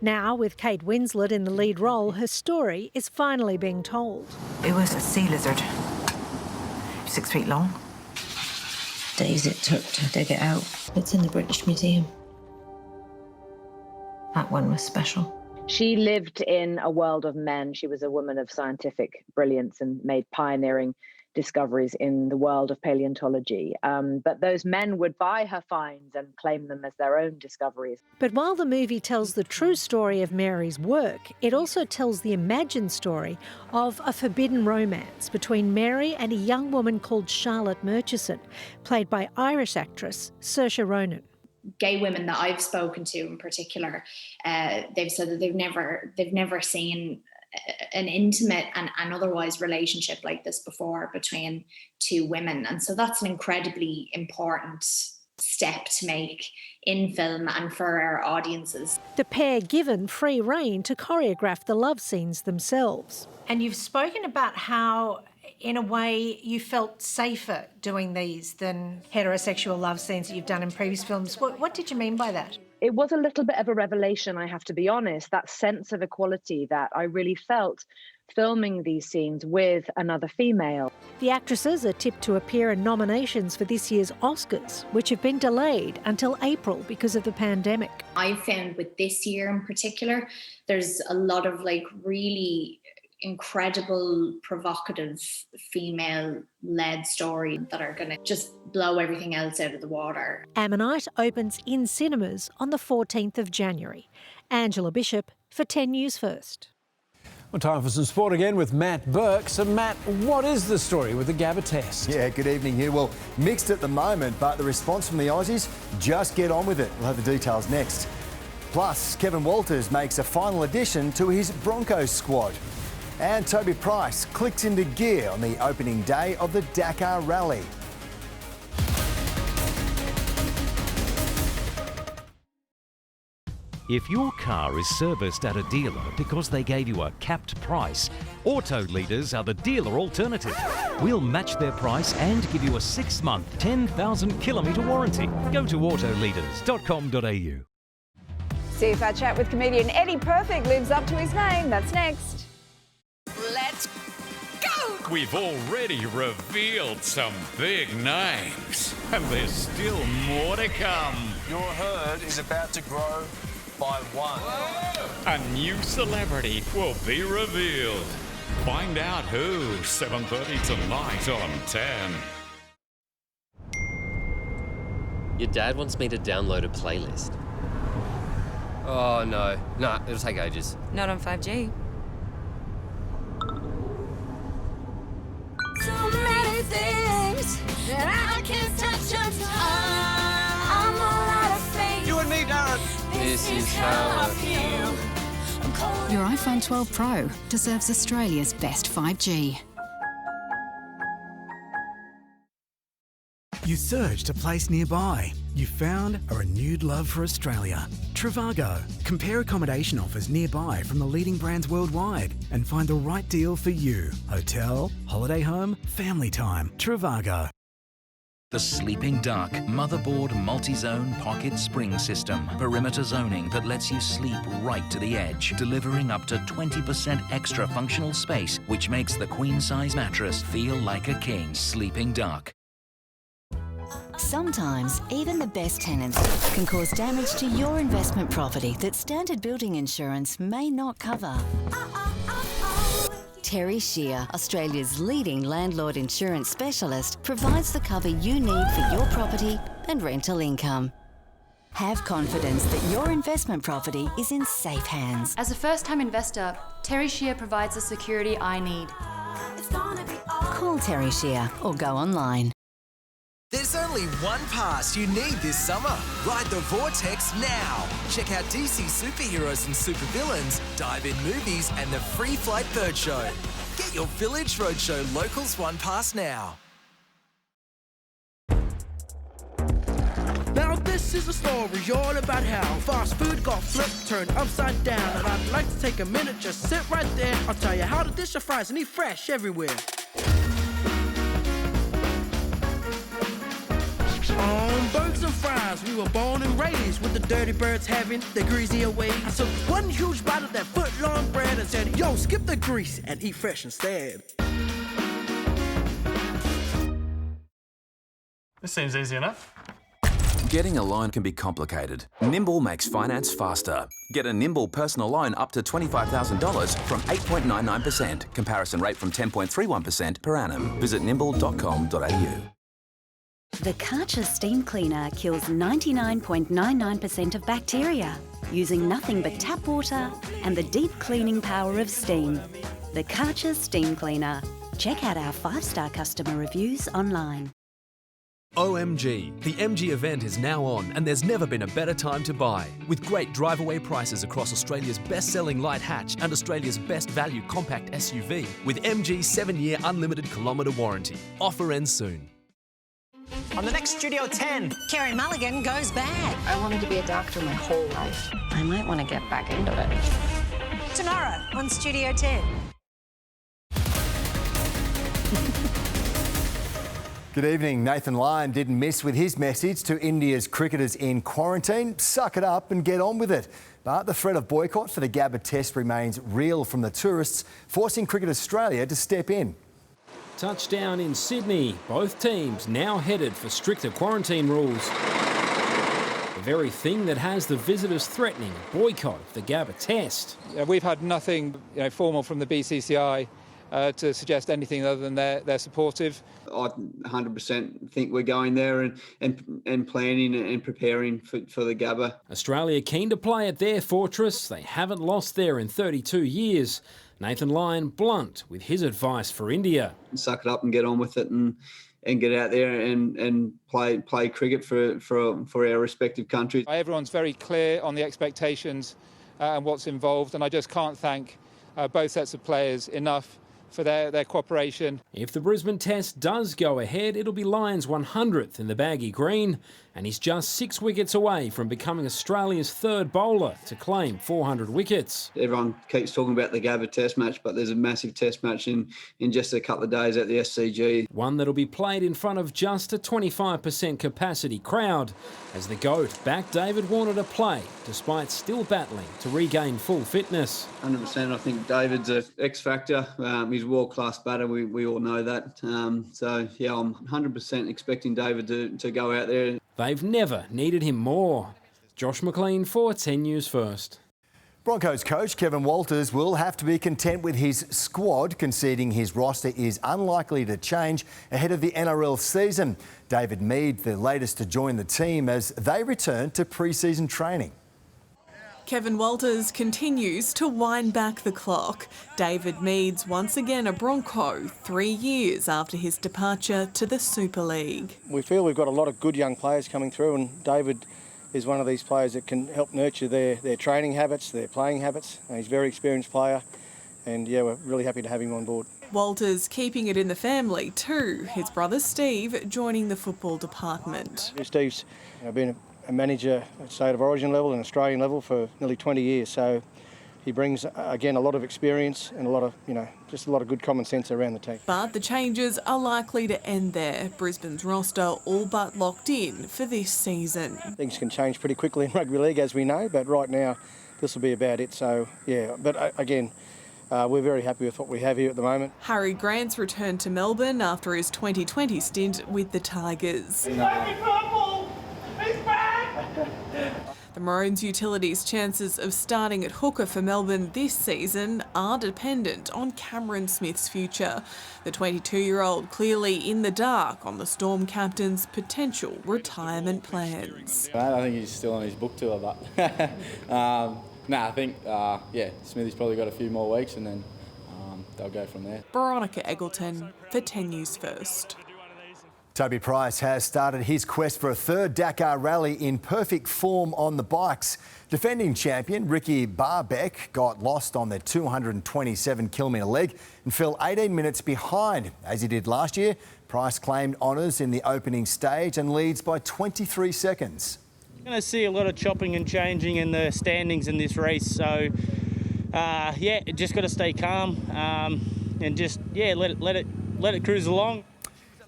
Now, with Kate Winslet in the lead role, her story is finally being told. It was a sea lizard, 6 feet long. Days it took to dig it out. It's in the British Museum. That one was special. She lived in a world of men. She was a woman of scientific brilliance and made pioneering discoveries in the world of paleontology. But those men would buy her finds and claim them as their own discoveries. But while the movie tells the true story of Mary's work, it also tells the imagined story of a forbidden romance between Mary and a young woman called Charlotte Murchison, played by Irish actress Saoirse Ronan. Gay women that I've spoken to in particular, they've said that they've never seen an intimate and otherwise relationship like this before between two women. And so that's an incredibly important step to make in film and for our audiences. The pair given free rein to choreograph the love scenes themselves. And you've spoken about how, in a way, you felt safer doing these than heterosexual love scenes that you've done in previous films. What did you mean by that? It was a little bit of a revelation, I have to be honest, that sense of equality that I really felt filming these scenes with another female. The actresses are tipped to appear in nominations for this year's Oscars, which have been delayed until April because of the pandemic. I found with this year in particular, there's a lot of really incredible, provocative, female-led stories that are going to just blow everything else out of the water. Ammonite opens in cinemas on the 14th of January. Angela Bishop for 10 News First. Well, time for some sport again with Matt Burke. So, Matt, what is the story with the Gabba test? Yeah, good evening, Hugh. Well, mixed at the moment, but the response from the Aussies, just get on with it. We'll have the details next. Plus, Kevin Walters makes a final addition to his Broncos squad. And Toby Price clicks into gear on the opening day of the Dakar Rally. If your car is serviced at a dealer because they gave you a capped price, Auto Leaders are the dealer alternative. We'll match their price and give you a 6-month, 10,000-kilometre warranty. Go to autoleaders.com.au. See if our chat with comedian Eddie Perfect lives up to his name. That's next. Let's go! We've already revealed some big names, and there's still more to come. Your herd is about to grow by one. A new celebrity will be revealed. Find out who, 7:30 tonight on 10. Your dad wants me to download a playlist. Oh, no. Nah, it'll take ages. Not on 5G. So many things that I can't touch on time. I'm all out of faith. You and me, Darren. This is how I feel. Your iPhone 12 Pro deserves Australia's best 5G. You searched a place nearby. You found a renewed love for Australia. Trivago. Compare accommodation offers nearby from the leading brands worldwide and find the right deal for you. Hotel, holiday home, family time. Trivago. The Sleeping Duck motherboard multi-zone pocket spring system. Perimeter zoning that lets you sleep right to the edge, delivering up to 20% extra functional space, which makes the queen-size mattress feel like a king. Sleeping Duck. Sometimes, even the best tenants can cause damage to your investment property that standard building insurance may not cover. Terry Shear, Australia's leading landlord insurance specialist, provides the cover you need for your property and rental income. Have confidence that your investment property is in safe hands. As a first-time investor, Terry Shear provides the security I need. Call Terry Shear or go online. There's only one pass you need this summer. Ride the Vortex now. Check out DC superheroes and supervillains, dive-in movies, and the free flight bird show. Get your Village Roadshow Locals One Pass now. Now this is a story all about how fast food got flipped, turned upside down. And I'd like to take a minute, just sit right there. I'll tell you how to dish your fries and eat fresh everywhere. Burgers and fries. times we were born and raised with the dirty birds having the greasier ways. I took one huge bite of that foot-long bread and said, yo, skip the grease and eat fresh instead. This seems easy enough. Getting a loan can be complicated. Nimble makes finance faster. Get a Nimble personal loan up to $25,000 from 8.99%. Comparison rate from 10.31% per annum. Visit nimble.com.au. The Karcher Steam Cleaner kills 99.99% of bacteria using nothing but tap water and the deep cleaning power of steam. The Karcher Steam Cleaner. Check out our 5-star customer reviews online. OMG. The MG event is now on and there's never been a better time to buy. With great drive-away prices across Australia's best-selling light hatch and Australia's best value compact SUV with MG's 7-year unlimited kilometre warranty. Offer ends soon. On the next Studio 10, Kerry Mulligan goes bad. I wanted to be a doctor my whole life. I might want to get back into it. Tomorrow on Studio 10. Good evening. Nathan Lyon didn't miss with his message to India's cricketers in quarantine. Suck it up and get on with it. But the threat of boycott for the Gabba Test remains real from the tourists, forcing Cricket Australia to step in. Touchdown in Sydney. Both teams now headed for stricter quarantine rules. The very thing that has the visitors threatening a boycott of the Gabba Test. We've had nothing formal from the BCCI to suggest anything other than they're supportive. I 100% think we're going there and planning and preparing for the Gabba. Australia keen to play at their fortress. They haven't lost there in 32 years. Nathan Lyon blunt with his advice for India. Suck it up and get on with it and get out there and play cricket for our respective countries. Everyone's very clear on the expectations and what's involved, and I just can't thank both sets of players enough for their cooperation. If the Brisbane Test does go ahead, it'll be Lyon's 100th in the baggy green, and he's just 6 wickets away from becoming Australia's third bowler to claim 400 wickets. Everyone keeps talking about the Gabba Test match, but there's a massive Test match in just a couple of days at the SCG. One that'll be played in front of just a 25% capacity crowd, as the GOAT backed David Warner to play, despite still battling to regain full fitness. 100%. I think David's an X-factor. He's a world-class batter. We all know that. So, yeah, I'm 100% expecting David to go out there. They've never needed him more. Josh McLean for 10 News First. Broncos coach Kevin Walters will have to be content with his squad, conceding his roster is unlikely to change ahead of the NRL season. David Mead, the latest to join the team as they return to pre-season training. Kevin Walters continues to wind back the clock. David Mead's once again a Bronco 3 years after his departure to the Super League. We feel we've got a lot of good young players coming through, and David is one of these players that can help nurture their training habits, their playing habits. He's a very experienced player, and yeah, we're really happy to have him on board. Walters keeping it in the family too, his brother Steve joining the football department. Steve's been a manager at State of Origin level and Australian level for nearly 20 years, so he brings, again, a lot of experience and a lot of, just a lot of good common sense around the team. But the changes are likely to end there. Brisbane's roster all but locked in for this season. Things can change pretty quickly in rugby league, as we know, but right now this will be about it. So, yeah, but again, we're very happy with what we have here at the moment. Harry Grant's returned to Melbourne after his 2020 stint with the Tigers. The Maroons' Utilities' chances of starting at hooker for Melbourne this season are dependent on Cameron Smith's future. The 22-year-old clearly in the dark on the Storm captain's potential retirement plans. I think he's still on his book tour, but I think, Smithy's probably got a few more weeks and then they'll go from there. Veronica Eggleton for 10 News First. Toby Price has started his quest for a third Dakar rally in perfect form on the bikes. Defending champion Ricky Barbeck got lost on the 227-kilometre leg and fell 18 minutes behind. As he did last year, Price claimed honours in the opening stage and leads by 23 seconds. You're going to see a lot of chopping and changing in the standings in this race, so just got to stay calm and just let it cruise along.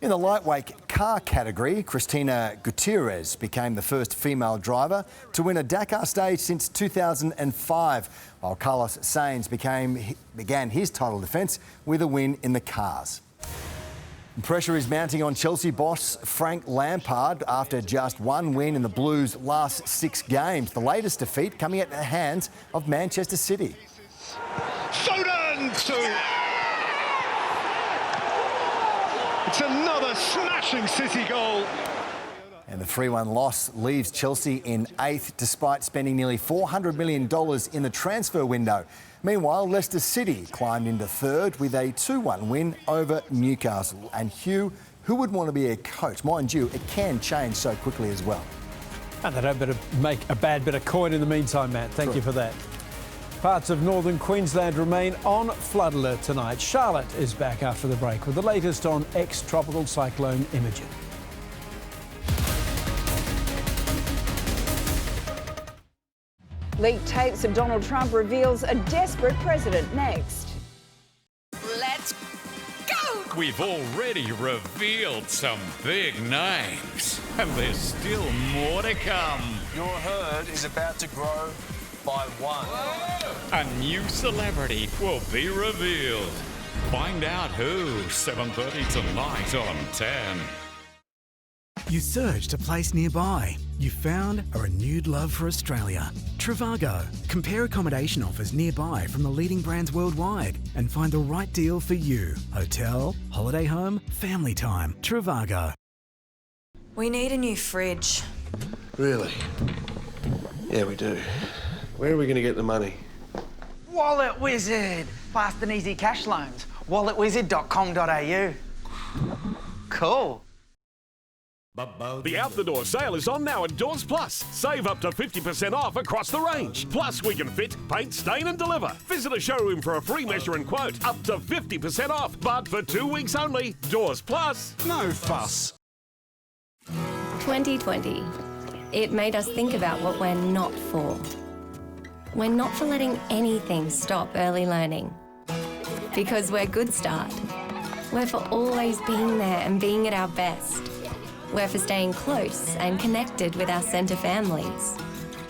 In the lightweight car category, Christina Gutierrez became the first female driver to win a Dakar stage since 2005, while Carlos Sainz began his title defence with a win in the cars. Pressure is mounting on Chelsea boss Frank Lampard after just one win in the Blues' last 6 games, the latest defeat coming at the hands of Manchester City. Foden to... It's another smashing City goal. And the 3-1 loss leaves Chelsea in 8th despite spending nearly $400 million in the transfer window. Meanwhile, Leicester City climbed into 3rd with a 2-1 win over Newcastle. And Hugh, who would want to be a coach? Mind you, it can change so quickly as well. And they don't better make a bad bit of coin in the meantime, Matt. Thank you for that. Parts of northern Queensland remain on flood alert tonight. Charlotte is back after the break with the latest on ex-tropical cyclone Imogen. Leaked tapes of Donald Trump reveals a desperate president next. Let's go! We've already revealed some big names, and there's still more to come. Your herd is about to grow by one. Whoa. A new celebrity will be revealed. Find out who, 7:30 tonight on 10. You searched a place nearby. You found a renewed love for Australia. Trivago. Compare accommodation offers nearby from the leading brands worldwide and find the right deal for you. Hotel, holiday home, family time. Trivago. We need a new fridge. Really? Yeah, we do. Where are we going to get the money? Wallet Wizard! Fast and easy cash loans. walletwizard.com.au. Cool. The out the door sale is on now at Doors Plus. Save up to 50% off across the range. Plus, we can fit, paint, stain and deliver. Visit a showroom for a free measure and quote. Up to 50% off, but for 2 weeks only. Doors Plus. No fuss. 2020. It made us think about what we're not for. We're not for letting anything stop early learning. Because we're Good Start. We're for always being there and being at our best. We're for staying close and connected with our centre families.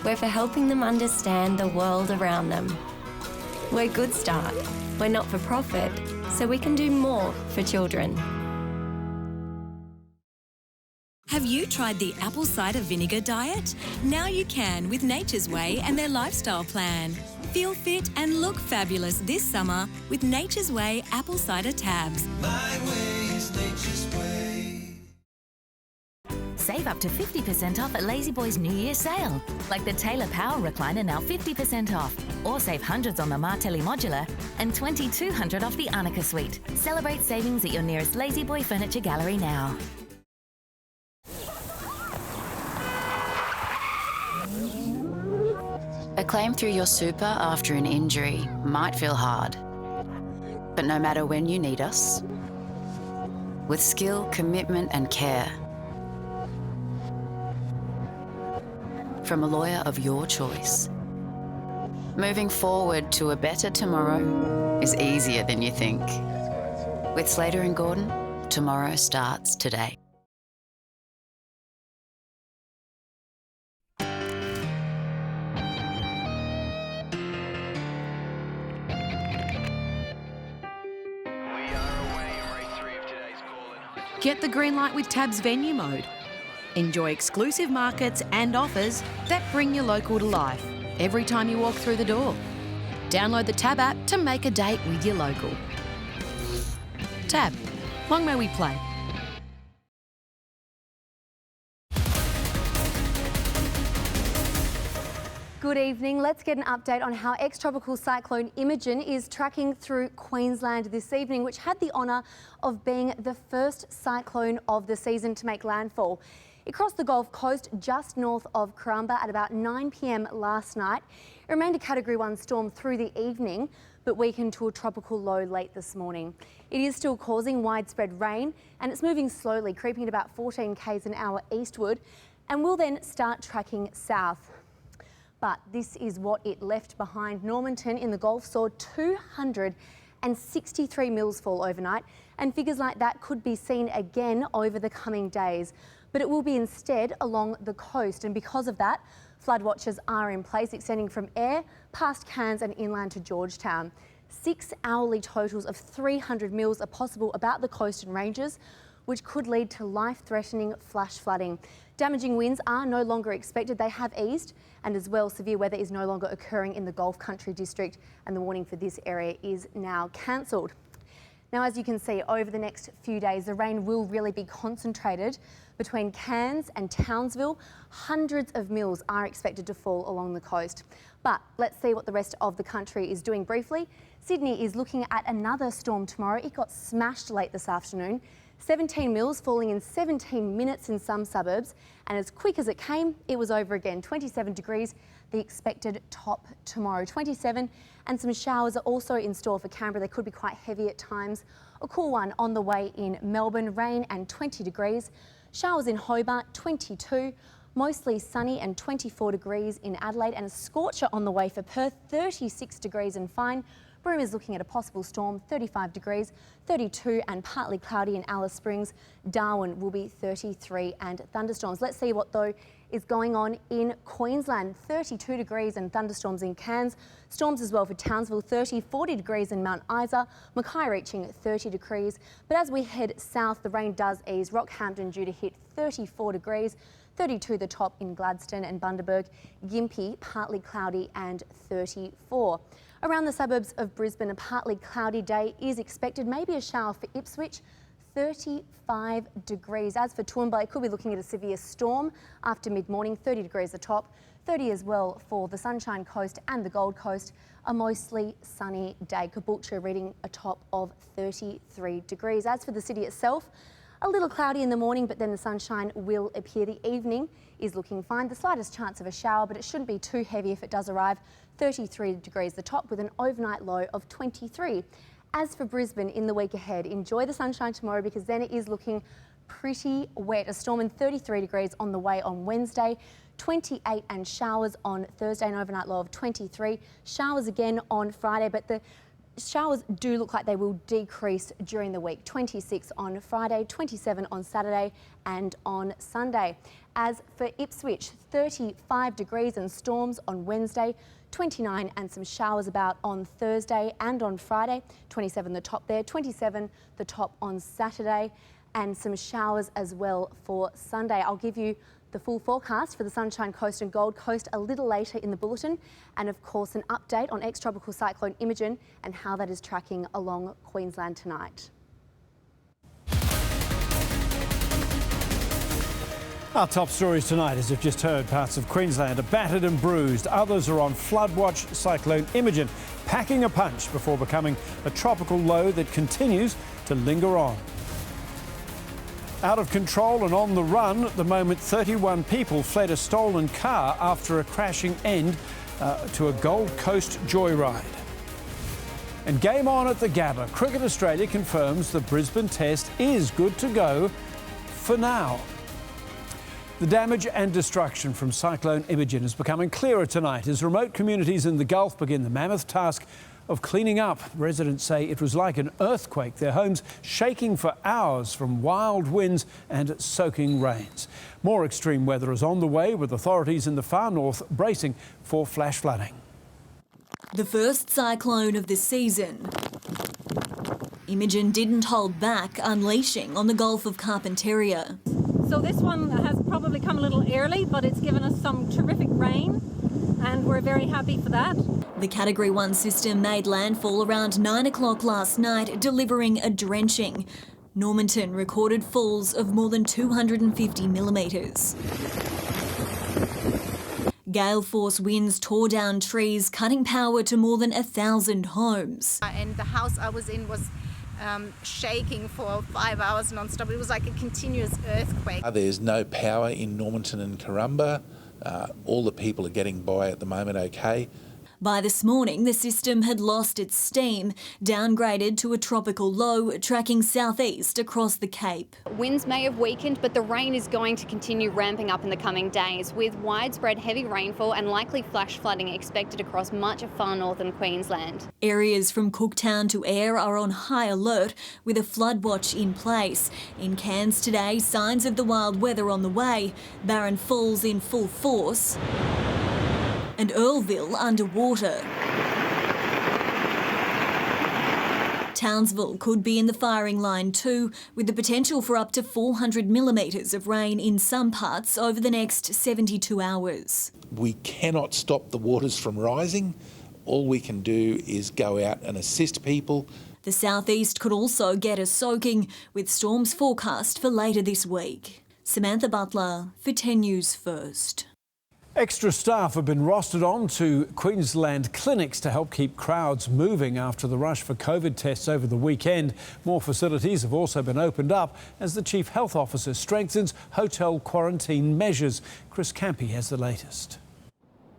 We're for helping them understand the world around them. We're Good Start. We're not for profit, so we can do more for children. Have you tried the apple cider vinegar diet? Now you can with Nature's Way and their lifestyle plan. Feel fit and look fabulous this summer with Nature's Way apple cider tabs. My way is Nature's Way. Save up to 50% off at Lazy Boy's New Year sale. Like the Taylor Power Recliner now 50% off. Or save hundreds on the Martelli Modular and $2,200 off the Arnica Suite. Celebrate savings at your nearest Lazy Boy Furniture Gallery now. A claim through your super after an injury might feel hard. But no matter when you need us, with skill, commitment and care, from a lawyer of your choice, moving forward to a better tomorrow is easier than you think. With Slater and Gordon, tomorrow starts today. Get the green light with Tab's venue mode. Enjoy exclusive markets and offers that bring your local to life every time you walk through the door. Download the Tab app to make a date with your local. Tab, long may we play. Good evening. Let's get an update on how ex-tropical cyclone Imogen is tracking through Queensland this evening, which had the honour of being the first cyclone of the season to make landfall. It crossed the Gulf Coast just north of Karumba at about 9 p.m. last night. It remained a Category 1 storm through the evening, but weakened to a tropical low late this morning. It is still causing widespread rain, and it's moving slowly, creeping at about 14 k's an hour eastward, and will then start tracking south. But this is what it left behind. Normanton in the Gulf saw 263 mils fall overnight, and figures like that could be seen again over the coming days. But it will be instead along the coast, and because of that, flood watches are in place, extending from Ayr past Cairns and inland to Georgetown. 6 hourly totals of 300 mils are possible about the coast and ranges, which could lead to life-threatening flash flooding. Damaging winds are no longer expected. They have eased, and as well, severe weather is no longer occurring in the Gulf Country District, and the warning for this area is now cancelled. Now, as you can see, over the next few days, the rain will really be concentrated between Cairns and Townsville. Hundreds of mils are expected to fall along the coast. But let's see what the rest of the country is doing briefly. Sydney is looking at another storm tomorrow. It got smashed late this afternoon. 17 mils falling in 17 minutes in some suburbs, and as quick as it came, it was over again. 27 degrees, the expected top tomorrow. 27, and some showers are also in store for Canberra. They could be quite heavy at times. A cool one on the way in Melbourne, rain and 20 degrees. Showers in Hobart, 22. Mostly sunny and 24 degrees in Adelaide, and a scorcher on the way for Perth, 36 degrees and fine. Broome is looking at a possible storm, 35 degrees, 32 and partly cloudy in Alice Springs. Darwin will be 33 and thunderstorms. Let's see what though is going on in Queensland. 32 degrees and thunderstorms in Cairns. Storms as well for Townsville, 30, 40 degrees in Mount Isa. Mackay reaching 30 degrees. But as we head south, the rain does ease. Rockhampton due to hit 34 degrees. 32 the top in Gladstone and Bundaberg. Gympie partly cloudy and 34. Around the suburbs of Brisbane, a partly cloudy day is expected. Maybe a shower for Ipswich. 35 degrees. As for Toowoomba, it could be looking at a severe storm after mid-morning. 30 degrees the top. 30 as well for the Sunshine Coast and the Gold Coast. A mostly sunny day. Caboolture reading a top of 33 degrees. As for the city itself, a little cloudy in the morning, but then the sunshine will appear. The evening is looking fine. The slightest chance of a shower, but it shouldn't be too heavy if it does arrive. 33 degrees the top with an overnight low of 23. As for Brisbane in the week ahead, enjoy the sunshine tomorrow because then it is looking pretty wet. A storm and 33 degrees on the way on Wednesday. 28 and showers on Thursday, an overnight low of 23. Showers again on Friday, but the showers do look like they will decrease during the week. 26 on Friday, 27 on Saturday and on Sunday. As for Ipswich, 35 degrees and storms on Wednesday, 29 and some showers about on Thursday and on Friday. 27 the top there, 27 the top on Saturday and some showers as well for Sunday. I'll give you the full forecast for the Sunshine Coast and Gold Coast a little later in the bulletin, and of course an update on ex-tropical cyclone Imogen and how that is tracking along Queensland tonight. Our top stories tonight, as you've just heard, parts of Queensland are battered and bruised. Others are on flood watch. Cyclone Imogen packing a punch before becoming a tropical low that continues to linger on. Out of control and on the run at the moment, 31 people fled a stolen car after a crashing end to a Gold Coast joyride. And game on at the Gabba. Cricket Australia confirms the Brisbane Test is good to go for now. The damage and destruction from Cyclone Imogen is becoming clearer tonight as remote communities in the Gulf begin the mammoth task of cleaning up. Residents say it was like an earthquake, their homes shaking for hours from wild winds and soaking rains. More extreme weather is on the way, with authorities in the far north bracing for flash flooding. The first cyclone of the season. Imogen didn't hold back, unleashing on the Gulf of Carpentaria. So this one has probably come a little early, but it's given us some terrific rain, and we're very happy for that. The Category 1 system made landfall around 9 o'clock last night, delivering a drenching. Normanton recorded falls of more than 250 millimetres. Gale force winds tore down trees, cutting power to more than 1,000 homes. And the house I was in was shaking for 5 hours non-stop. It was like a continuous earthquake. There's no power in Normanton and Karumba. All the people are getting by at the moment okay. By this morning, the system had lost its steam, downgraded to a tropical low, tracking southeast across the Cape. Winds may have weakened, but the rain is going to continue ramping up in the coming days, with widespread heavy rainfall and likely flash flooding expected across much of far northern Queensland. Areas from Cooktown to Ayr are on high alert, with a flood watch in place. In Cairns today, signs of the wild weather on the way. Barron Falls in full force and Earlville underwater. Townsville could be in the firing line too, with the potential for up to 400 millimetres of rain in some parts over the next 72 hours. We cannot stop the waters from rising. All we can do is go out and assist people. The southeast could also get a soaking, with storms forecast for later this week. Samantha Butler for 10 News First. Extra staff have been rostered on to Queensland clinics to help keep crowds moving after the rush for COVID tests over the weekend. More facilities have also been opened up as the Chief Health Officer strengthens hotel quarantine measures. Chris Campy has the latest.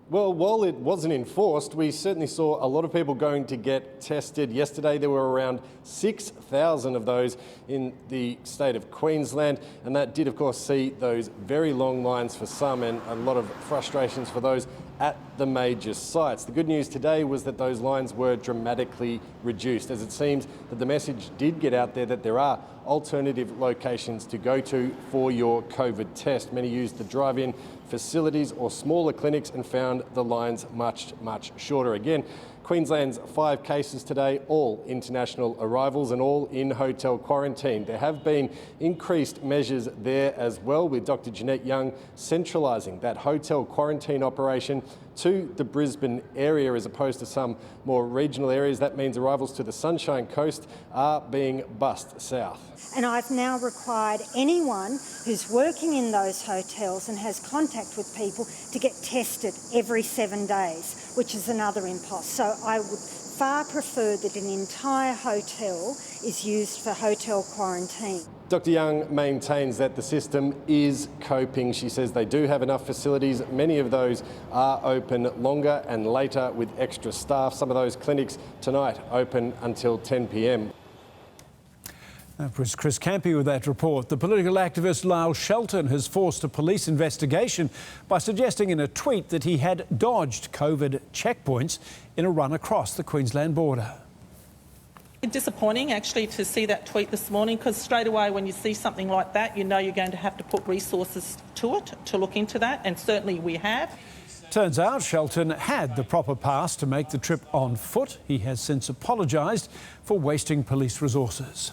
Well, while it wasn't enforced, we certainly saw a lot of people going to get tested. Yesterday there were around 6,000 of those in the state of Queensland, and that did of course see those very long lines for some and a lot of frustrations for those at the major sites. The good news today was that those lines were dramatically reduced, as it seems that the message did get out there that there are alternative locations to go to for your COVID test. Many used the drive-in facilities or smaller clinics and found the lines much shorter. Again, Queensland's 5 cases today, all international arrivals and all in hotel quarantine. There have been increased measures there as well, with Dr. Jeanette Young centralising that hotel quarantine operation to the Brisbane area as opposed to some more regional areas. That means arrivals to the Sunshine Coast are being bussed south. And I've now required anyone who's working in those hotels and has contact with people to get tested every 7 days, which is another impost. So I would far prefer that an entire hotel is used for hotel quarantine. Dr. Young maintains that the system is coping. She says they do have enough facilities. Many of those are open longer and later with extra staff. Some of those clinics tonight open until 10 p.m. That was Chris Campy with that report. The political activist Lyle Shelton has forced a police investigation by suggesting in a tweet that he had dodged COVID checkpoints in a run across the Queensland border. Disappointing actually to see that tweet this morning, because straight away when you see something like that, you know you're going to have to put resources to it to look into that, and certainly we have. Turns out Shelton had the proper pass to make the trip on foot. He has since apologised for wasting police resources.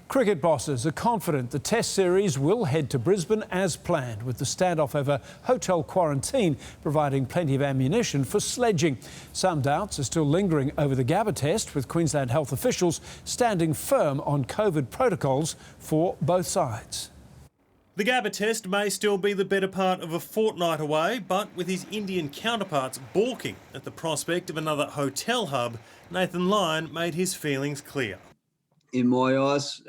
Cricket bosses are confident the Test series will head to Brisbane as planned, with the standoff over hotel quarantine providing plenty of ammunition for sledging. Some doubts are still lingering over the Gabba test, with Queensland health officials standing firm on COVID protocols for both sides. The Gabba test may still be the better part of a fortnight away, but with his Indian counterparts balking at the prospect of another hotel hub, Nathan Lyon made his feelings clear. In my eyes,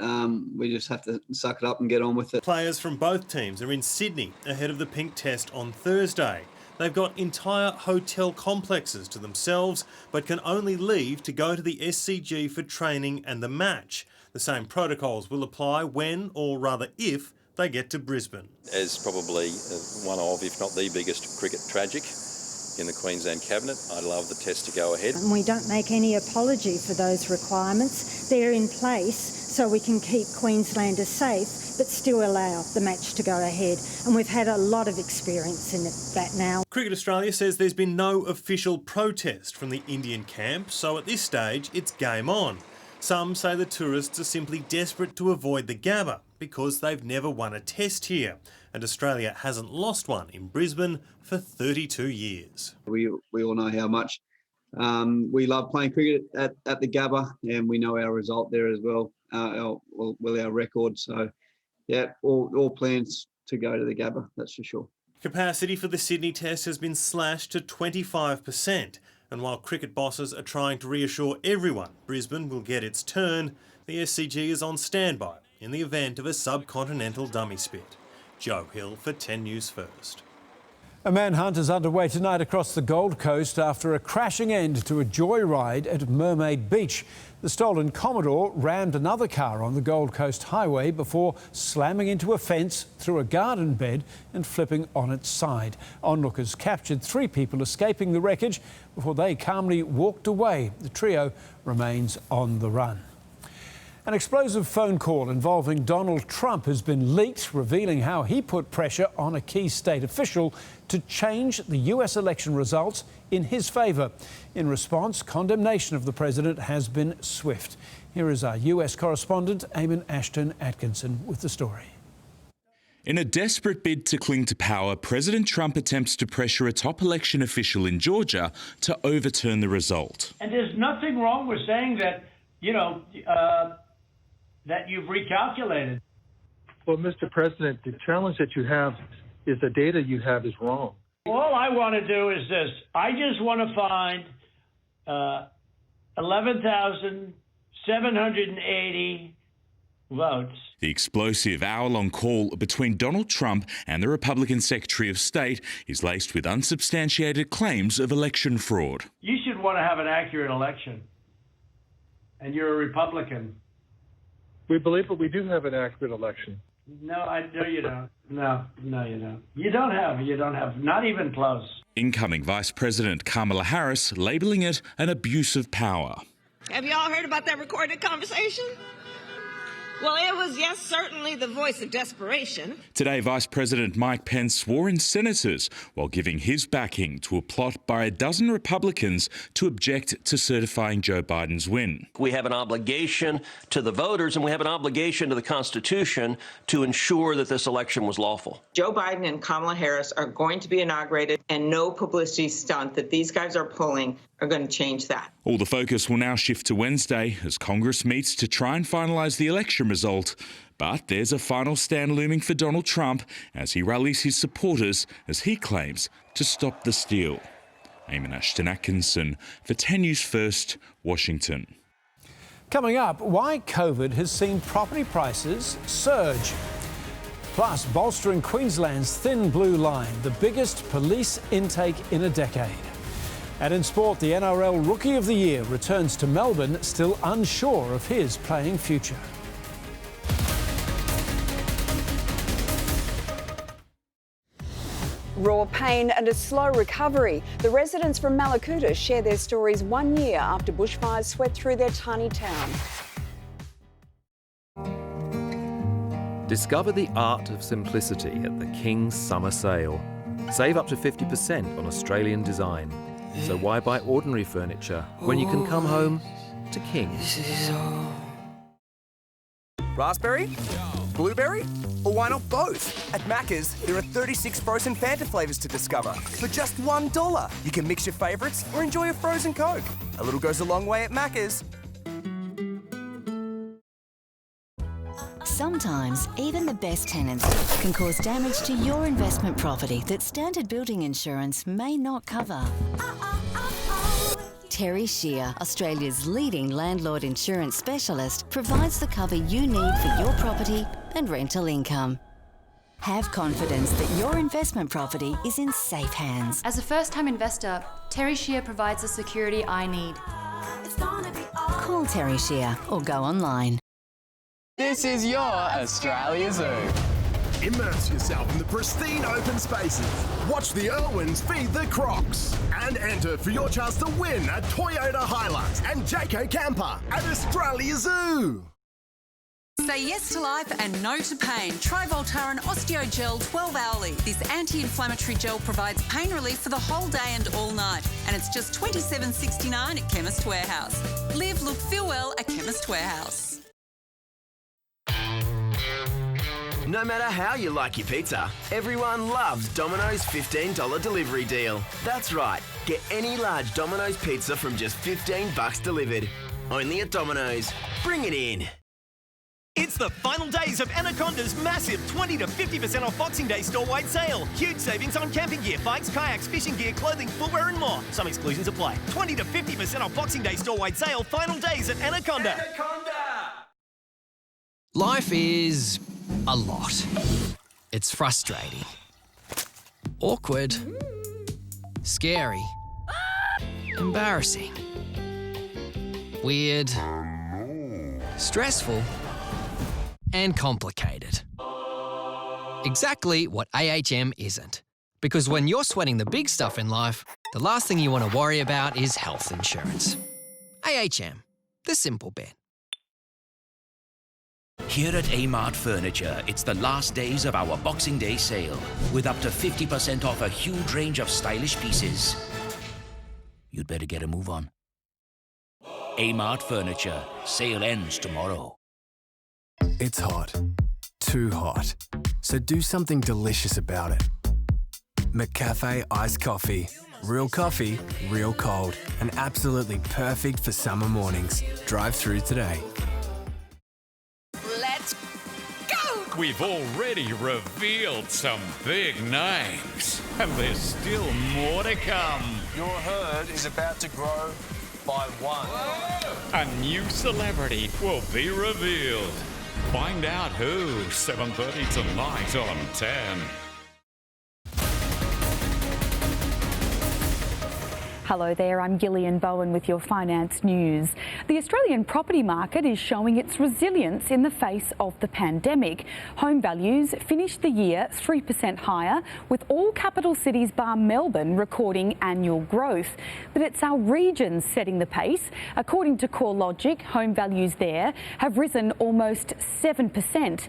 we just have to suck it up and get on with it. Players from both teams are in Sydney ahead of the pink test on Thursday. They've got entire hotel complexes to themselves, but can only leave to go to the SCG for training and the match. The same protocols will apply when, or rather if, they get to Brisbane. As probably one of, if not the biggest cricket tragic in the Queensland Cabinet, I'd love the test to go ahead. And we don't make any apology for those requirements. They're in place so we can keep Queenslanders safe but still allow the match to go ahead. And we've had a lot of experience in that now. Cricket Australia says there's been no official protest from the Indian camp, so at this stage it's game on. Some say the tourists are simply desperate to avoid the Gabba because they've never won a test here, and Australia hasn't lost one in Brisbane for 32 years. We all know how much we love playing cricket at the Gabba, and we know our result there as well, our record. So, yeah, all plans to go to the Gabba, that's for sure. Capacity for the Sydney test has been slashed to 25%, and while cricket bosses are trying to reassure everyone Brisbane will get its turn, the SCG is on standby in the event of a subcontinental dummy spit. Joe Hill for 10 News First. A manhunt is underway tonight across the Gold Coast after a crashing end to a joyride at Mermaid Beach. The stolen Commodore rammed another car on the Gold Coast highway before slamming into a fence, through a garden bed and flipping on its side. Onlookers captured 3 people escaping the wreckage before they calmly walked away. The trio remains on the run. An explosive phone call involving Donald Trump has been leaked, revealing how he put pressure on a key state official to change the US election results in his favour. In response, condemnation of the president has been swift. Here is our US correspondent, Eamon Ashton-Atkinson, with the story. In a desperate bid to cling to power, President Trump attempts to pressure a top election official in Georgia to overturn the result. And there's nothing wrong with saying that, that you've recalculated. Well, Mr. President, the challenge that you have is the data you have is wrong. All I want to do is this. I just want to find 11,780 votes. The explosive hour-long call between Donald Trump and the Republican Secretary of State is laced with unsubstantiated claims of election fraud. You should want to have an accurate election. And you're a Republican. We believe that we do have an accurate election. No, you don't. No, you don't. You don't have, not even close. Incoming Vice President Kamala Harris labelling it an abuse of power. Have you all heard about that recorded conversation? Well, it was, yes, certainly the voice of desperation. Today, Vice President Mike Pence swore in senators while giving his backing to a plot by a dozen Republicans to object to certifying Joe Biden's win. We have an obligation to the voters and we have an obligation to the Constitution to ensure that this election was lawful. Joe Biden and Kamala Harris are going to be inaugurated, and no publicity stunt that these guys are pulling are going to change that. All the focus will now shift to Wednesday as Congress meets to try and finalise the election result. But there's a final stand looming for Donald Trump as he rallies his supporters as he claims to stop the steal. Eamon Ashton-Atkinson for 10 News First, Washington. Coming up, why COVID has seen property prices surge. Plus, bolstering Queensland's thin blue line, the biggest police intake in a decade. And in sport, the NRL Rookie of the Year returns to Melbourne, still unsure of his playing future. Raw pain and a slow recovery. The residents from Malakuta share their stories 1 year after bushfires swept through their tiny town. Discover the art of simplicity at the King's Summer Sale. Save up to 50% on Australian design. So why buy ordinary furniture when you can come home to King's? Raspberry? Blueberry? Or why not both? At Macca's, there are 36 frozen Fanta flavours to discover for just $1. You can mix your favourites or enjoy a frozen Coke. A little goes a long way at Macca's. Sometimes, even the best tenants can cause damage to your investment property that standard building insurance may not cover. Terry Shear, Australia's leading landlord insurance specialist, provides the cover you need for your property and rental income. Have confidence that your investment property is in safe hands. As a first-time investor, Terry Shear provides the security I need. Call Terry Shear or go online. This is your Australia Zoo. Immerse yourself in the pristine open spaces. Watch the Irwins feed the Crocs. And enter for your chance to win a Toyota Hilux and Jayco camper at Australia Zoo. Say yes to life and no to pain. Try Voltaren Osteogel 12 hourly. This anti-inflammatory gel provides pain relief for the whole day and all night. And it's just $27.69 at Chemist Warehouse. Live, look, feel well at Chemist Warehouse. No matter how you like your pizza, everyone loves Domino's $15 delivery deal. That's right, get any large Domino's pizza from just $15 delivered. Only at Domino's. Bring it in. It's the final days of Anaconda's massive 20 to 50% off Boxing Day store-wide sale. Huge savings on camping gear, bikes, kayaks, fishing gear, clothing, footwear and more. Some exclusions apply. 20 to 50% off Boxing Day store-wide sale. Final days at Anaconda. Life is a lot. It's frustrating. Awkward. Scary. Embarrassing. Weird. Stressful. And complicated. Exactly what AHM isn't. Because when you're sweating the big stuff in life, the last thing you want to worry about is health insurance. AHM, the simple bit. Here at Amart Furniture, it's the last days of our Boxing Day sale, with up to 50% off a huge range of stylish pieces. You'd better get a move on. Amart Furniture, sale ends tomorrow. It's hot. Too hot. So do something delicious about it. McCafe Iced Coffee. Real coffee, real cold, and absolutely perfect for summer mornings. Drive through today. Let's go! We've already revealed some big names, and there's still more to come. Your herd is about to grow by one. A new celebrity will be revealed. Find out who, 7:30 tonight on 10. Hello there, I'm Gillian Bowen with your finance news. The Australian property market is showing its resilience in the face of the pandemic. Home values finished the year 3% higher, with all capital cities bar Melbourne recording annual growth. But it's our regions setting the pace. According to CoreLogic, home values there have risen almost 7%.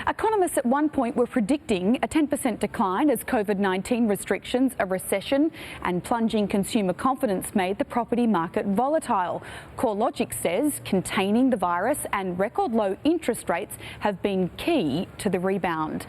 Economists at one point were predicting a 10% decline as COVID-19 restrictions, a recession and plunging consumer confidence made the property market volatile. CoreLogic says containing the virus and record low interest rates have been key to the rebound.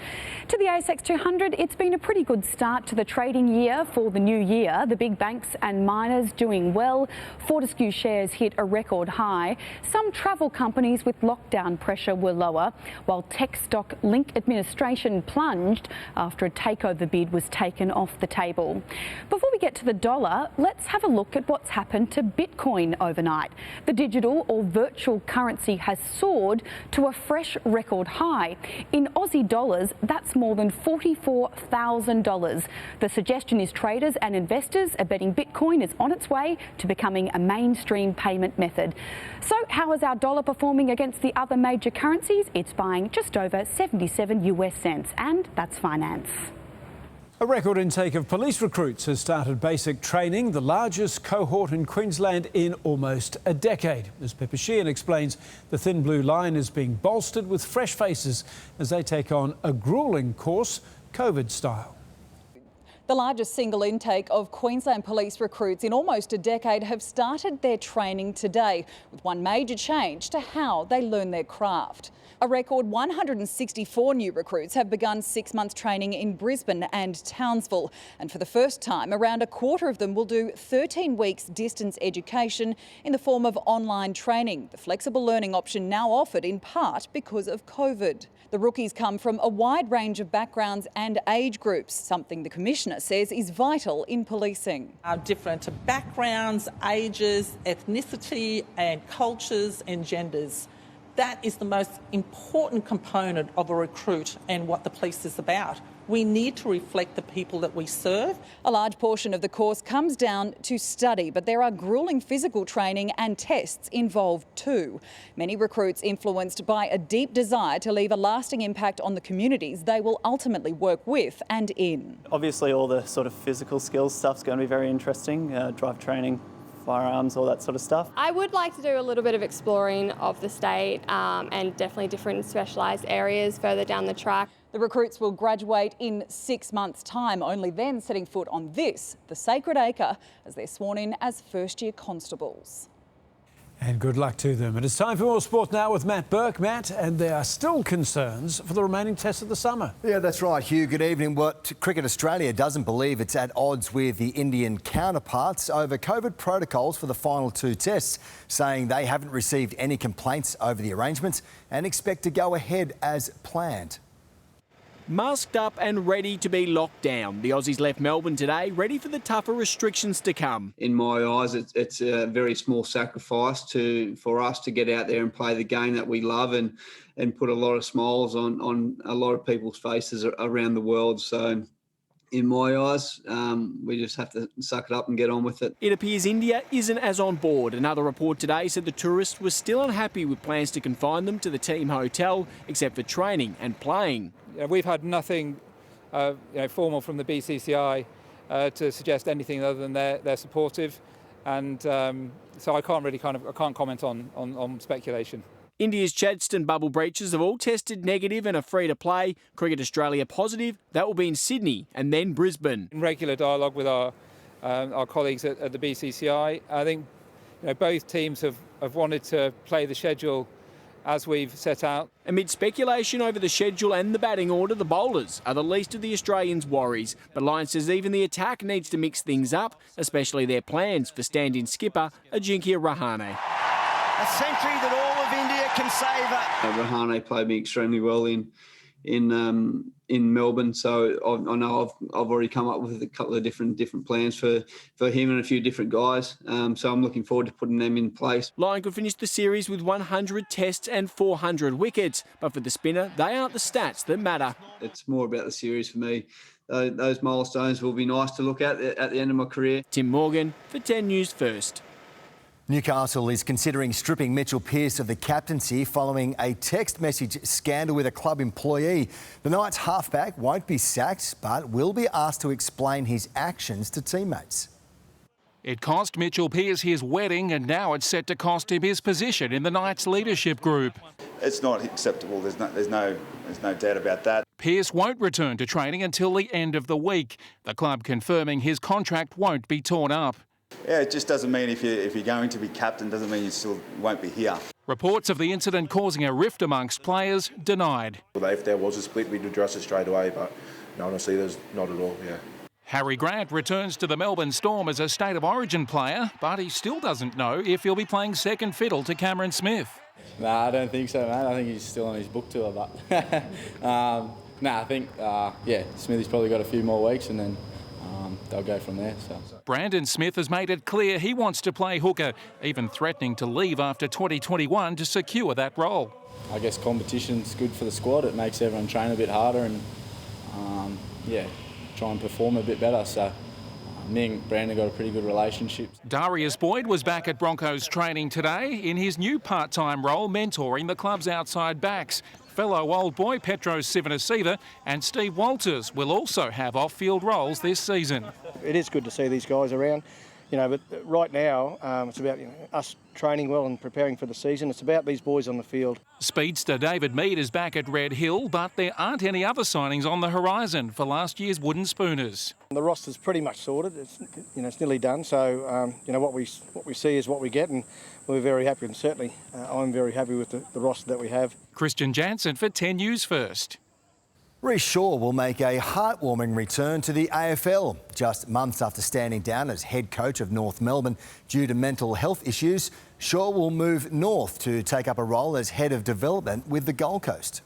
To the ASX 200, it's been a pretty good start to the trading year for the new year. The big banks and miners doing well. Fortescue shares hit a record high. Some travel companies with lockdown pressure were lower, while tech stock Link Administration plunged after a takeover bid was taken off the table. Before we get to the dollar, let's have a look at what's happened to Bitcoin overnight. The digital or virtual currency has soared to a fresh record high. In Aussie dollars, that's more than $44,000. The suggestion is traders and investors are betting Bitcoin is on its way to becoming a mainstream payment method. So how is our dollar performing against the other major currencies? It's buying just over 77 US cents, and that's finance. A record intake of police recruits has started basic training, the largest cohort in Queensland in almost a decade. As Pippa Sheehan explains, the thin blue line is being bolstered with fresh faces as they take on a gruelling course, COVID style. The largest single intake of Queensland police recruits in almost a decade have started their training today, with one major change to how they learn their craft. A record 164 new recruits have begun 6 months training in Brisbane and Townsville. And for the first time, around a quarter of them will do 13 weeks distance education in the form of online training, the flexible learning option now offered in part because of COVID. The rookies come from a wide range of backgrounds and age groups, something the Commissioner says is vital in policing. Our different backgrounds, ages, ethnicity and cultures and genders. That is the most important component of a recruit and what the police is about. We need to reflect the people that we serve. A large portion of the course comes down to study, but there are gruelling physical training and tests involved too. Many recruits influenced by a deep desire to leave a lasting impact on the communities they will ultimately work with and in. Obviously all the sort of physical skills stuff's going to be very interesting, drive training, firearms, all that sort of stuff. I would like to do a little bit of exploring of the state and definitely different specialised areas further down the track. The recruits will graduate in 6 months' time, only then setting foot on this, the Sacred Acre, as they're sworn in as first-year constables. And good luck to them. And it's time for more sport now with Matt Burke. Matt, and there are still concerns for the remaining tests of the summer. Yeah, that's right, Hugh. Good evening. What Cricket Australia doesn't believe it's at odds with the Indian counterparts over COVID protocols for the final 2 tests, saying they haven't received any complaints over the arrangements and expect to go ahead as planned. Masked up and ready to be locked down, the Aussies left Melbourne today, ready for the tougher restrictions to come. In my eyes, it's a very small sacrifice for us to get out there and play the game that we love and put a lot of smiles on a lot of people's faces around the world. So in my eyes. We just have to suck it up and get on with it. It appears India isn't as on board. Another report today said the tourists were still unhappy with plans to confine them to the team hotel, except for training and playing. We've had nothing formal from the BCCI to suggest anything other than they're supportive, and so I can't comment on speculation. India's Chadstone bubble breaches have all tested negative and are free to play. Cricket Australia positive. That will be in Sydney and then Brisbane. In regular dialogue with our colleagues at the BCCI, I think both teams have wanted to play the schedule as we've set out. Amid speculation over the schedule and the batting order, the bowlers are the least of the Australians' worries. But Lyon says even the attack needs to mix things up, especially their plans for stand-in skipper Ajinkya Rahane. A century that all of India can savour. Rahane played me extremely well in Melbourne, so I know I've already come up with a couple of different plans for him and a few different guys. So I'm looking forward to putting them in place. Lyon could finish the series with 100 tests and 400 wickets, but for the spinner, they aren't the stats that matter. It's more about the series for me. Those milestones will be nice to look at the end of my career. Tim Morgan for 10 News First. Newcastle is considering stripping Mitchell Pearce of the captaincy following a text message scandal with a club employee. The Knights halfback won't be sacked, but will be asked to explain his actions to teammates. It cost Mitchell Pearce his wedding, and now it's set to cost him his position in the Knights leadership group. It's not acceptable. There's no doubt about that. Pearce won't return to training until the end of the week. The club confirming his contract won't be torn up. Yeah, it just doesn't mean if you're going to be captain, doesn't mean you still won't be here. Reports of the incident causing a rift amongst players denied. If there was a split, we'd address it straight away, but no, honestly, there's not at all, yeah. Harry Grant returns to the Melbourne Storm as a State of Origin player, but he still doesn't know if he'll be playing second fiddle to Cameron Smith. Nah, I don't think so, mate. I think he's still on his book tour, but I think, Smithy's probably got a few more weeks and then they'll go from there. So. Brandon Smith has made it clear he wants to play hooker, even threatening to leave after 2021 to secure that role. I guess competition's good for the squad. It makes everyone train a bit harder and, try and perform a bit better. So me and Brandon got a pretty good relationship. Darius Boyd was back at Broncos training today in his new part-time role mentoring the club's outside backs. Fellow old boy Petros Sivanasiva and Steve Walters will also have off-field roles this season. It is good to see these guys around, but right now it's about us training well and preparing for the season. It's about these boys on the field. Speedster David Mead is back at Red Hill, but there aren't any other signings on the horizon for last year's Wooden Spooners. The roster's pretty much sorted. It's nearly done. So what we see is what we get, and we're very happy. And certainly, I'm very happy with the roster that we have. Christian Jansen for 10 News First. Rhys Shaw will make a heartwarming return to the AFL. Just months after standing down as head coach of North Melbourne due to mental health issues, Shaw will move north to take up a role as head of development with the Gold Coast.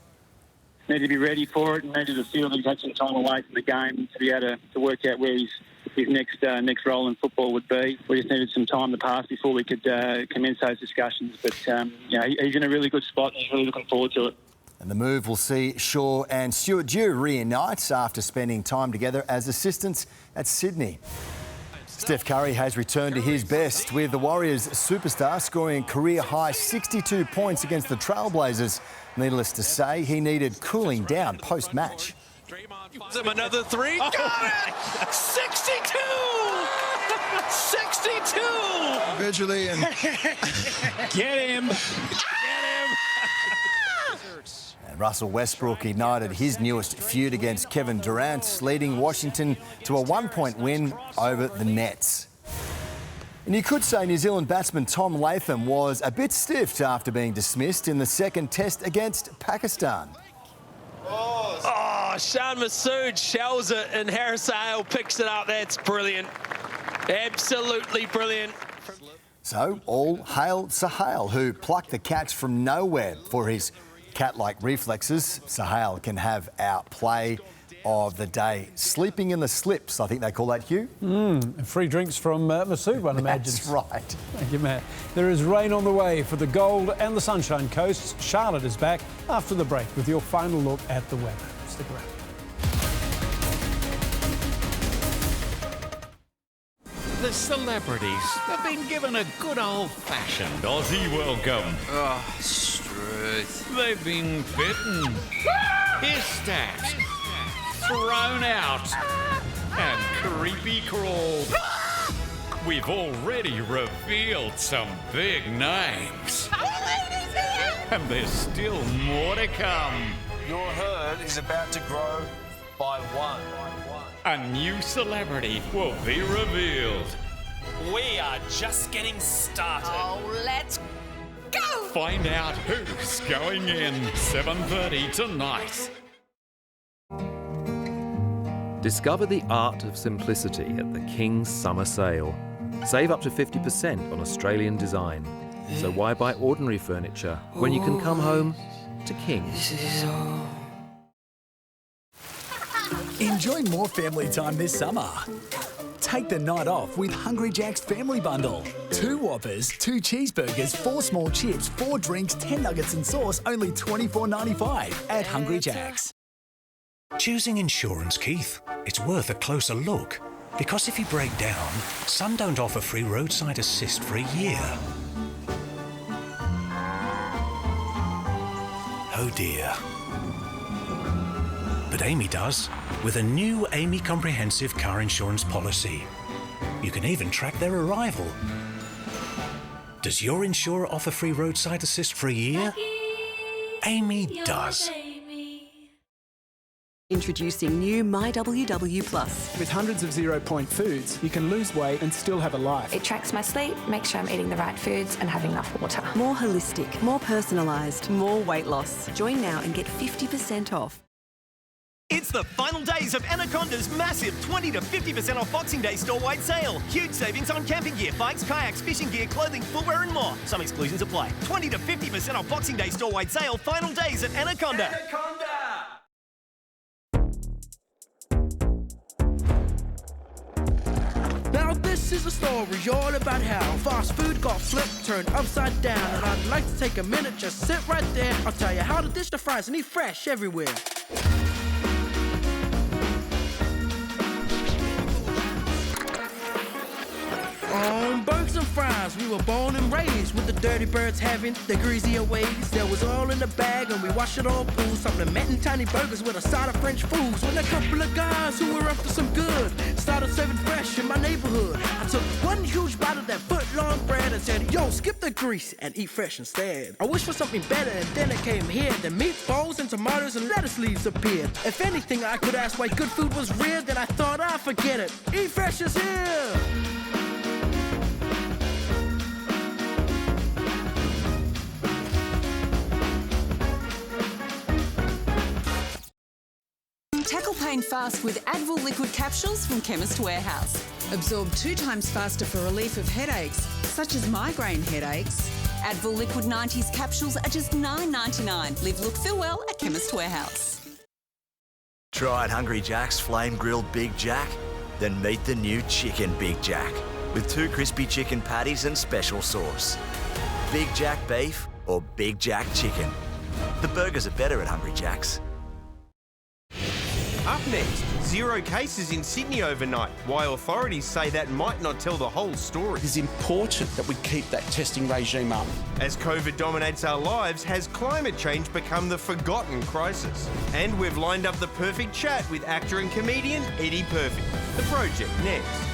Need to be ready for it and needed to feel that he's had some time away from the game to be able to work out where his next role in football would be. We just needed some time to pass before we could commence those discussions. But he's in a really good spot and he's really looking forward to it. And the move will see Shaw and Stuart Dew reunite after spending time together as assistants at Sydney. Steph Curry has returned to his best, with the Warriors superstar scoring a career-high 62 points against the Trailblazers. Needless to say, he needed cooling down post-match. Another three. Got it! 62! 62! Visually and... Get him! Russell Westbrook ignited his newest feud against Kevin Durant, leading Washington to a 1-point win over the Nets. And you could say New Zealand batsman Tom Latham was a bit stiffed after being dismissed in the second test against Pakistan. Oh, Shan Masood shells it and Harris Hale picks it up. That's brilliant. Absolutely brilliant. So, all hail Sahale, who plucked the catch from nowhere for his cat-like reflexes. Sahale can have our play of the day. Sleeping in the slips, I think they call that, Hugh. Free drinks from Masood, one imagines. That's right. Thank you, Matt. There is rain on the way for the Gold and the Sunshine Coasts. Charlotte is back after the break with your final look at the weather. Stick around. the celebrities have been given a good old-fashioned Aussie welcome. Oh, Struth. They've been bitten, hissed at, thrown out, and creepy crawled. We've already revealed some big names. And there's still more to come. Your herd is about to grow by one. A new celebrity will be revealed. We are just getting started. Oh, let's go! Find out who's going in. 7:30 tonight. Discover the art of simplicity at the King's Summer Sale. Save up to 50% on Australian design. So why buy ordinary furniture when you can come home to King's? Enjoy more family time this summer. Take the night off with Hungry Jack's Family Bundle. 2 Whoppers, 2 cheeseburgers, 4 small chips, 4 drinks, 10 nuggets and sauce, only $24.95 at Hungry Jack's. Choosing insurance, Keith, it's worth a closer look. Because if you break down, some don't offer free roadside assist for a year. Oh dear. But Amy does, with a new Amy Comprehensive Car Insurance policy. You can even track their arrival. Does your insurer offer free roadside assist for a year? Amy does. Introducing new MyWW Plus. With hundreds of zero-point foods, you can lose weight and still have a life. It tracks my sleep, makes sure I'm eating the right foods and having enough water. More holistic, more personalised, more weight loss. Join now and get 50% off. It's the final days of Anaconda's massive 20 to 50% off Boxing Day store-wide sale. Huge savings on camping gear, bikes, kayaks, fishing gear, clothing, footwear and more. Some exclusions apply. 20 to 50% off Boxing Day store-wide sale. Final days at Anaconda. Now this is a story all about how fast food got flipped, turned upside down. And I'd like to take a minute, just sit right there. I'll tell you how to dish the fries and eat fresh everywhere. Burgers and fries, we were born and raised with the dirty birds having their greasier ways. There was all in the bag and we washed it all cool, supplementing tiny burgers with a side of French foods. When a couple of guys who were up to some good started serving fresh in my neighborhood, I took one huge bite of that foot-long bread and said, yo, skip the grease and eat fresh instead. I wish for something better and then it came here. The meatballs and tomatoes and lettuce leaves appeared. If anything, I could ask why good food was real, then I thought I'd forget it. Eat fresh is here! Tackle pain fast with Advil liquid capsules from Chemist Warehouse. Absorb 2 times faster for relief of headaches, such as migraine headaches. Advil liquid 90s capsules are just $9.99. Live, look, feel well at Chemist Warehouse. Tried Hungry Jack's Flame Grilled Big Jack? Then meet the new Chicken Big Jack with 2 crispy chicken patties and special sauce. Big Jack beef or Big Jack chicken. The burgers are better at Hungry Jack's. Up next, 0 cases in Sydney overnight. Why authorities say that might not tell the whole story. It's important that we keep that testing regime up. As COVID dominates our lives, has climate change become the forgotten crisis? And we've lined up the perfect chat with actor and comedian Eddie Perfect. The Project next.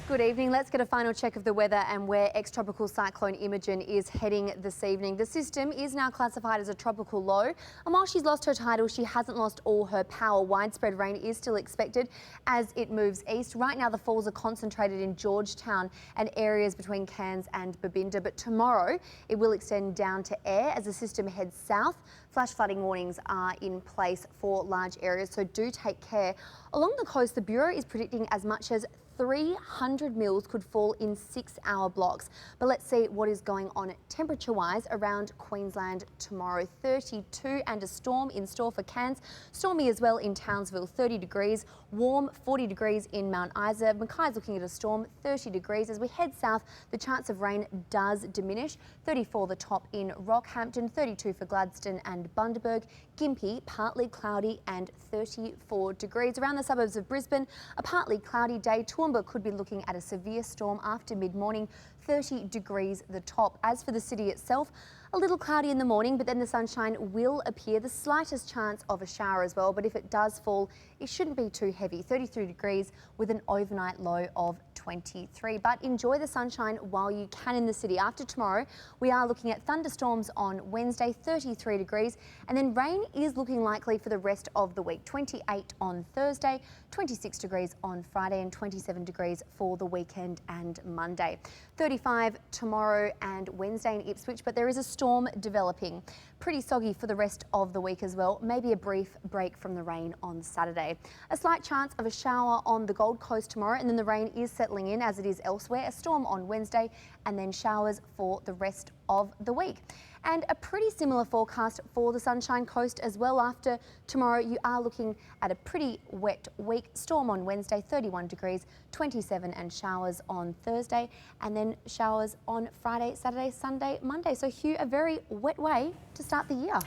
Good evening. Let's get a final check of the weather and where ex-tropical cyclone Imogen is heading this evening. The system is now classified as a tropical low, and while she's lost her title, she hasn't lost all her power. Widespread rain is still expected as it moves east. Right now, the falls are concentrated in Georgetown and areas between Cairns and Babinda, but tomorrow it will extend down to Ayr as the system heads south. Flash flooding warnings are in place for large areas, so do take care. Along the coast, the Bureau is predicting as much as 300 mils could fall in 6-hour blocks. But let's see what is going on temperature-wise around Queensland tomorrow. 32 and a storm in store for Cairns. Stormy as well in Townsville, 30 degrees. Warm, 40 degrees in Mount Isa. Mackay's looking at a storm, 30 degrees. As we head south, the chance of rain does diminish. 34 the top in Rockhampton, 32 for Gladstone and Bundaberg. Gympie, partly cloudy and 34 degrees. Around the suburbs of Brisbane, a partly cloudy day. Toowoomba could be looking at a severe storm after mid-morning, 30 degrees the top. As for the city itself, a little cloudy in the morning, but then the sunshine will appear. The slightest chance of a shower as well, but if it does fall, it shouldn't be too heavy. 33 degrees with an overnight low of 23. But enjoy the sunshine while you can in the city. After tomorrow, we are looking at thunderstorms on Wednesday, 33 degrees, and then rain is looking likely for the rest of the week. 28 on Thursday, 26 degrees on Friday, and 27 degrees for the weekend and Monday. 35 tomorrow and Wednesday in Ipswich, but there is a storm developing. Pretty soggy for the rest of the week as well. Maybe a brief break from the rain on Saturday. A slight chance of a shower on the Gold Coast tomorrow, and then the rain is settling in as it is elsewhere. A storm on Wednesday and then showers for the rest of the week. And a pretty similar forecast for the Sunshine Coast as well. After tomorrow, you are looking at a pretty wet week. Storm on Wednesday, 31 degrees, 27 and showers on Thursday, and then showers on Friday, Saturday, Sunday, Monday. So Hugh, a very wet way to start the year.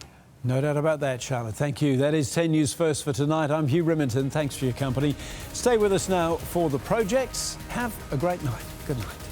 No doubt about that, Charlotte. Thank you. That is 10 News First for tonight. I'm Hugh Riminton. Thanks for your company. Stay with us now for the projects. Have a great night. Good night.